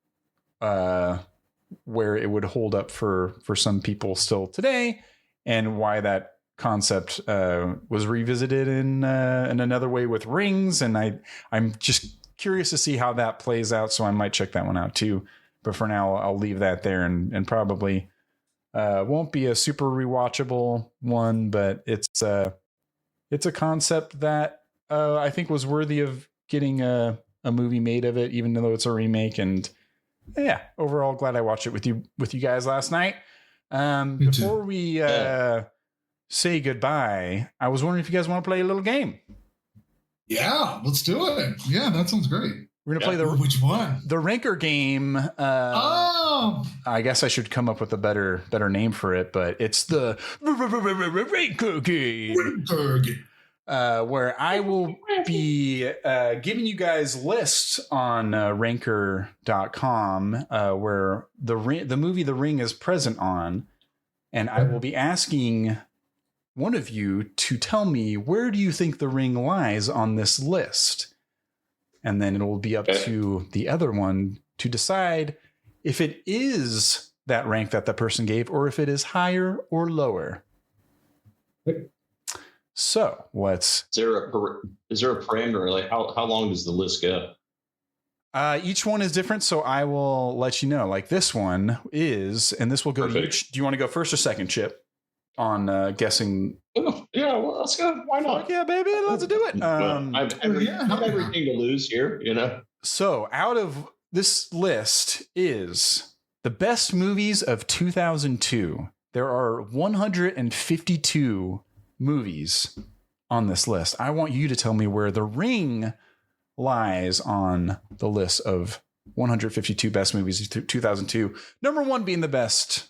where it would hold up for some people still today, and why that concept was revisited in another way with Rings. And I'm just curious to see how that plays out, so I might check that one out too. But for now, I'll leave that there, and probably won't be a super rewatchable one, but it's a concept that I think was worthy of getting a movie made of it, even though it's a remake. And overall glad I watched it with you guys last night. Before we say goodbye, I was wondering if you guys want to play a little game. Yeah, let's do it. Yeah, that sounds great. We're gonna play which one? The Ranker game. I guess I should come up with a better name for it, but it's the Ranker game. Where I will be giving you guys lists on ranker.com where the movie The Ring is present on, and I will be asking one of you to tell me, where do you think The Ring lies on this list? And then it will be up to the other one to decide if it is that rank that the person gave or if it is higher or lower. So is there a parameter? Like how long does the list go? Each one is different, so I will let you know. Like this one is, and this will go to each. Do you want to go first or second, Chip, on guessing? Oh, yeah, well, let's go. Why not? Yeah, baby, let's do it. I have everything to lose here, you know. So out of this list is the best movies of 2002. There are 152 movies on this list. I want you to tell me where The Ring lies on the list of 152 best movies of 2002. Number 1 being the best,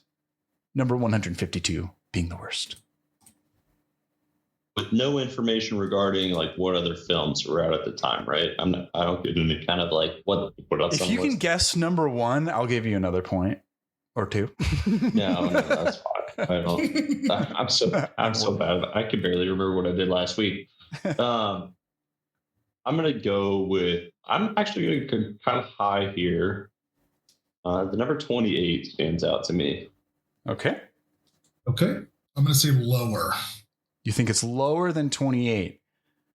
number 152 being the worst. With no information regarding like what other films were out at the time, right? I don't get any kind of like what else. If you can guess number 1, I'll give you another point or 2. No, that's fine. I'm so bad. I can barely remember what I did last week. I'm gonna go with. I'm actually gonna go kind of high here. The number 28 stands out to me. Okay. I'm gonna say lower. You think it's lower than 28,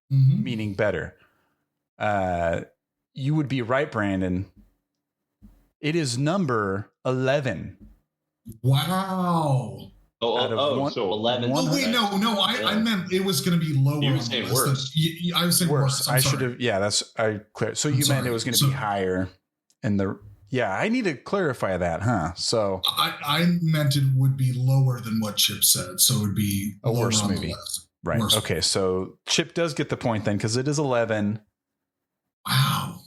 meaning better. You would be right, Brandon. It is number 11. Wow. So 11. Oh, wait, no. I meant it was going to be lower. You were saying worse. I was saying worse. I should have. Yeah, I clear. So you meant it was going to be higher in the. Yeah, I need to clarify that, huh? So I meant it would be lower than what Chip said, so it would be a worse movie, right? Worse. Okay, so Chip does get the point then because it is 11. Wow.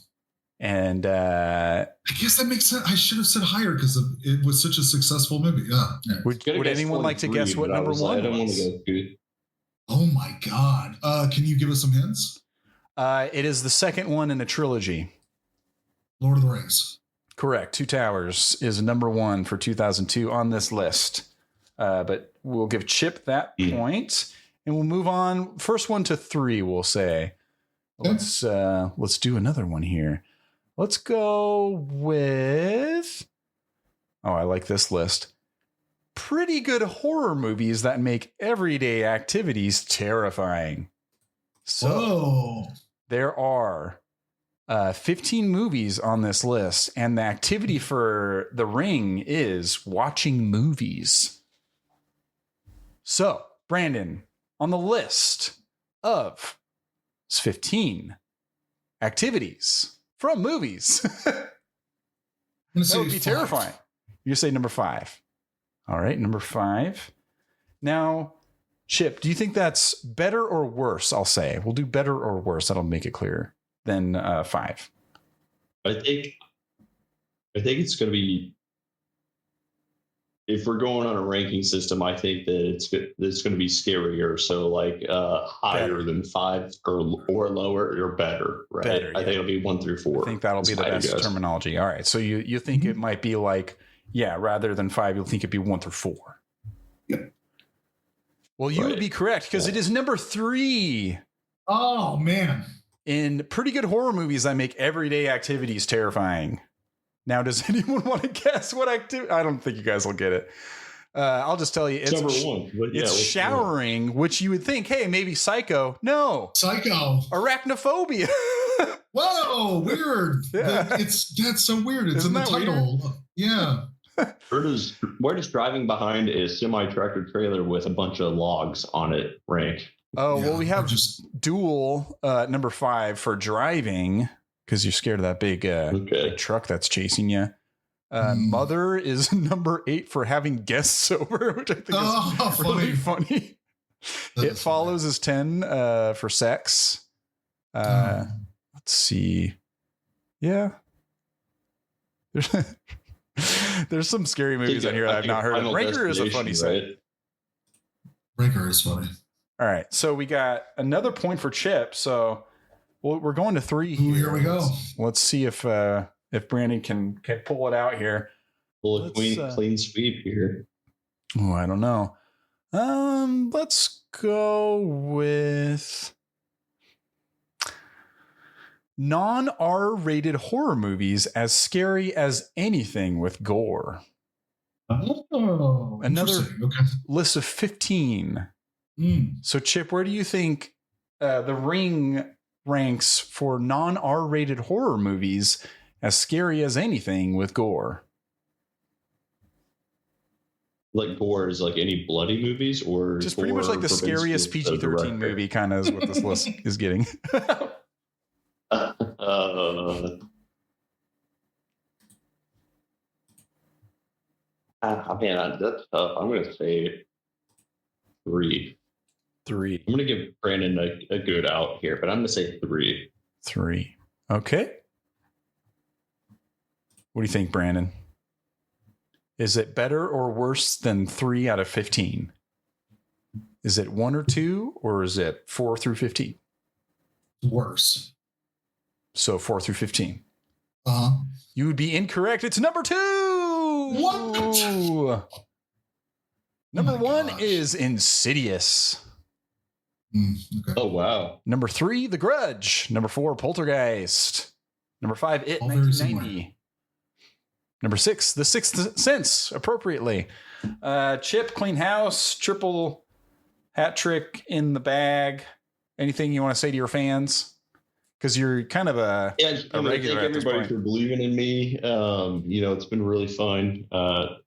And I guess that makes sense. I should have said higher because it was such a successful movie. Yeah. Would anyone like to guess what number 1 I don't want to go good. Oh my God! Can you give us some hints? It is the second one in a trilogy. Lord of the Rings. Correct. Two Towers is number 1 for 2002 on this list. But we'll give Chip that point, and we'll move on. First one to 3, we'll say. Let's do another one here. Let's go with. Oh, I like this list. Pretty good horror movies that make everyday activities terrifying. So there are 15 movies on this list, and the activity for The Ring is watching movies. So, Brandon, on the list of 15 activities from movies, that would be terrifying. You say number 5. All right, number 5. Now, Chip, do you think that's better or worse? I'll say we'll do better or worse. That'll make it clearer than 5. I think it's going to be. If we're going on a ranking system, I think that it's going to be scarier. So like higher than 5 or lower or better, right? Better, I think it'll be 1 through 4. I think that'll be the best terminology. All right. So you think it might be like, rather than 5, you'll think it'd be 1 through 4. Yep. Well, you would be correct because it is number 3. Oh man. In pretty good horror movies that make everyday activities terrifying. Now, does anyone want to guess what activity? I don't think you guys will get it. I'll just tell you, it's number 1. It's showering, which you would think, hey, maybe Psycho. No, Psycho. Arachnophobia. Whoa, weird. Yeah. That's so weird. It's Isn't in the title. Weird? Yeah. Where does driving behind a semi-tractor trailer with a bunch of logs on it rank? Oh, well, we have just dual number 5 for driving because you're scared of that big truck that's chasing you. Mother is number 8 for having guests over, which I think is really funny. It Follows is 10 for sex. Let's see. Yeah. There's some scary movies on here that I've not heard of. Ranker is a funny site. Ranker is funny. All right. So we got another point for Chip. So we're going to 3 here. Here we go. Let's see if Brandon can pull it out here. Pull a clean sweep here. Oh, I don't know. Let's go with non-R-rated horror movies as scary as anything with gore. Oh, another list of 15. So, Chip, where do you think The Ring ranks for non-R-rated horror movies as scary as anything with gore? Like gore is like any bloody movies, or just pretty much like the scariest PG-13 movie kind of is what this list is getting. Man, that's tough. I'm going to say 3. I'm going to give Brandon a good out here, but I'm going to say 3. 3. Okay. What do you think, Brandon? Is it better or worse than 3 out of 15? Is it 1 or 2, or is it 4 through 15? Worse. So 4 through 15. Uh-huh. You would be incorrect. It's number 2. What? Number 1 is Insidious. Okay. Oh, wow. Number 3, The Grudge. Number 4, Poltergeist. Number 5, It, 1990. Number 6, The Sixth Sense, appropriately. Chip, clean house, triple hat trick in the bag. Anything you want to say to your fans? Because you're kind of a regular. Thank everybody for believing in me. It's been really fun. I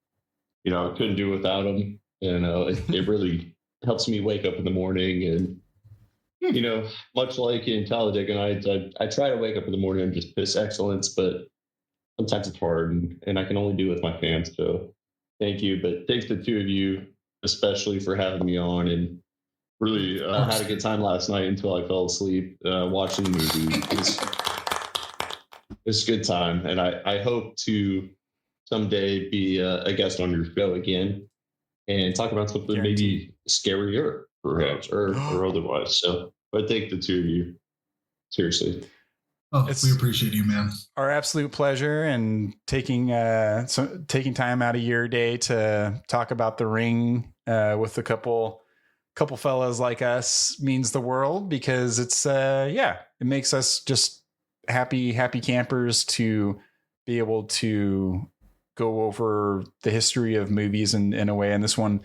couldn't do it without them. It really helps me wake up in the morning. And, much like in Talladega Nights, I try to wake up in the morning and just piss excellence, but sometimes it's hard, and I can only do it with my fans. So thank you. But thanks to the 2 of you, especially for having me on, and really had a good time last night until I fell asleep watching the movie. It's a good time. And I hope to someday be a guest on your show again and talk about something maybe scarier, perhaps, or otherwise. So, but thank the 2 of you. Seriously. Oh, we appreciate you, man. Our absolute pleasure, and taking time out of your day to talk about The Ring with a couple fellas like us means the world, because it's it makes us just happy campers to be able to go over the history of movies in a way. And this one,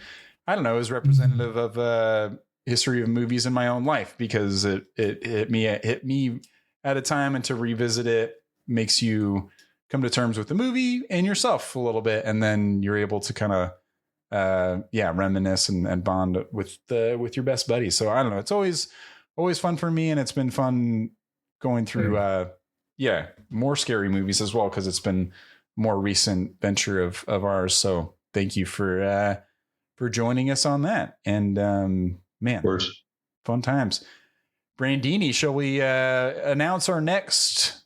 I don't know, is representative of history of movies in my own life, because it hit me at a time, and to revisit it makes you come to terms with the movie and yourself a little bit. And then you're able to kind of, reminisce and bond with your best buddies. So I don't know, it's always fun for me. And it's been fun going through, more scary movies as well, 'cause it's been more recent venture of ours. So thank you for joining us on that. And, man, fun times. Brandini, shall we announce our next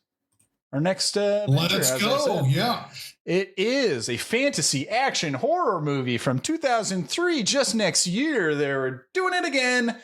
venture? Let's go. Yeah. It is a fantasy action horror movie from 2003. Just next year, they're doing it again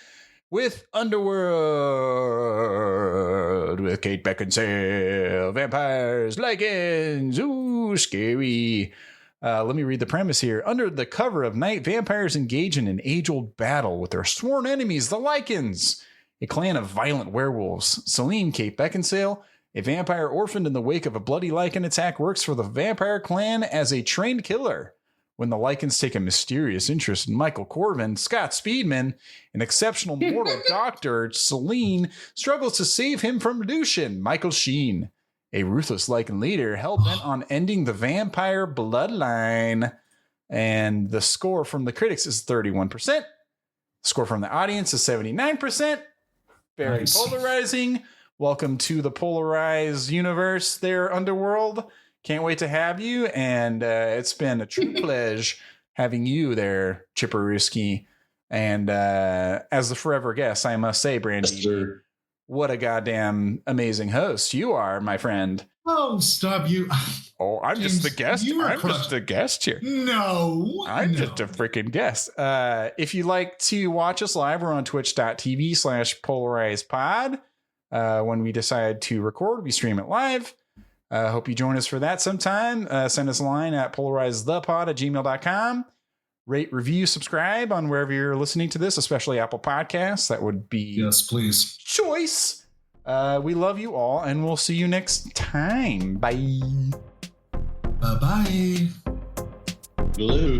with Underworld, with Kate Beckinsale, vampires, lycans, ooh, scary. Let me read the premise here. Under the cover of night, vampires engage in an age-old battle with their sworn enemies, the lycans, a clan of violent werewolves. Celine, Kate Beckinsale, a vampire orphaned in the wake of a bloody lycan attack, works for the vampire clan as a trained killer. When the lycans take a mysterious interest in Michael Corvin, Scott Speedman, an exceptional mortal doctor, Celine struggles to save him from Lucian, Michael Sheen, a ruthless lycan leader hell-bent on ending the vampire bloodline. And the score from the critics is 31%. The score from the audience is 79%. Very polarizing. Welcome to the polarized universe there, Underworld. Can't wait to have you. And it's been a true pleasure having you there, Chipperuski. And as the forever guest, I must say, Brandy, yes, what a goddamn amazing host you are, my friend. Oh, stop you. Oh, I'm James, just the guest. I'm just a guest here. No. I'm just a freaking guest. If you'd like to watch us live, we're on twitch.tv/PolarizedPod. When we decide to record, we stream it live. Hope you join us for that sometime. Send us a line at polarizedthepod@gmail.com. Rate, review, subscribe on wherever you're listening to this, especially Apple Podcasts. That would be yes, please. Choice. We love you all, and we'll see you next time. Bye. Bye-bye. Hello.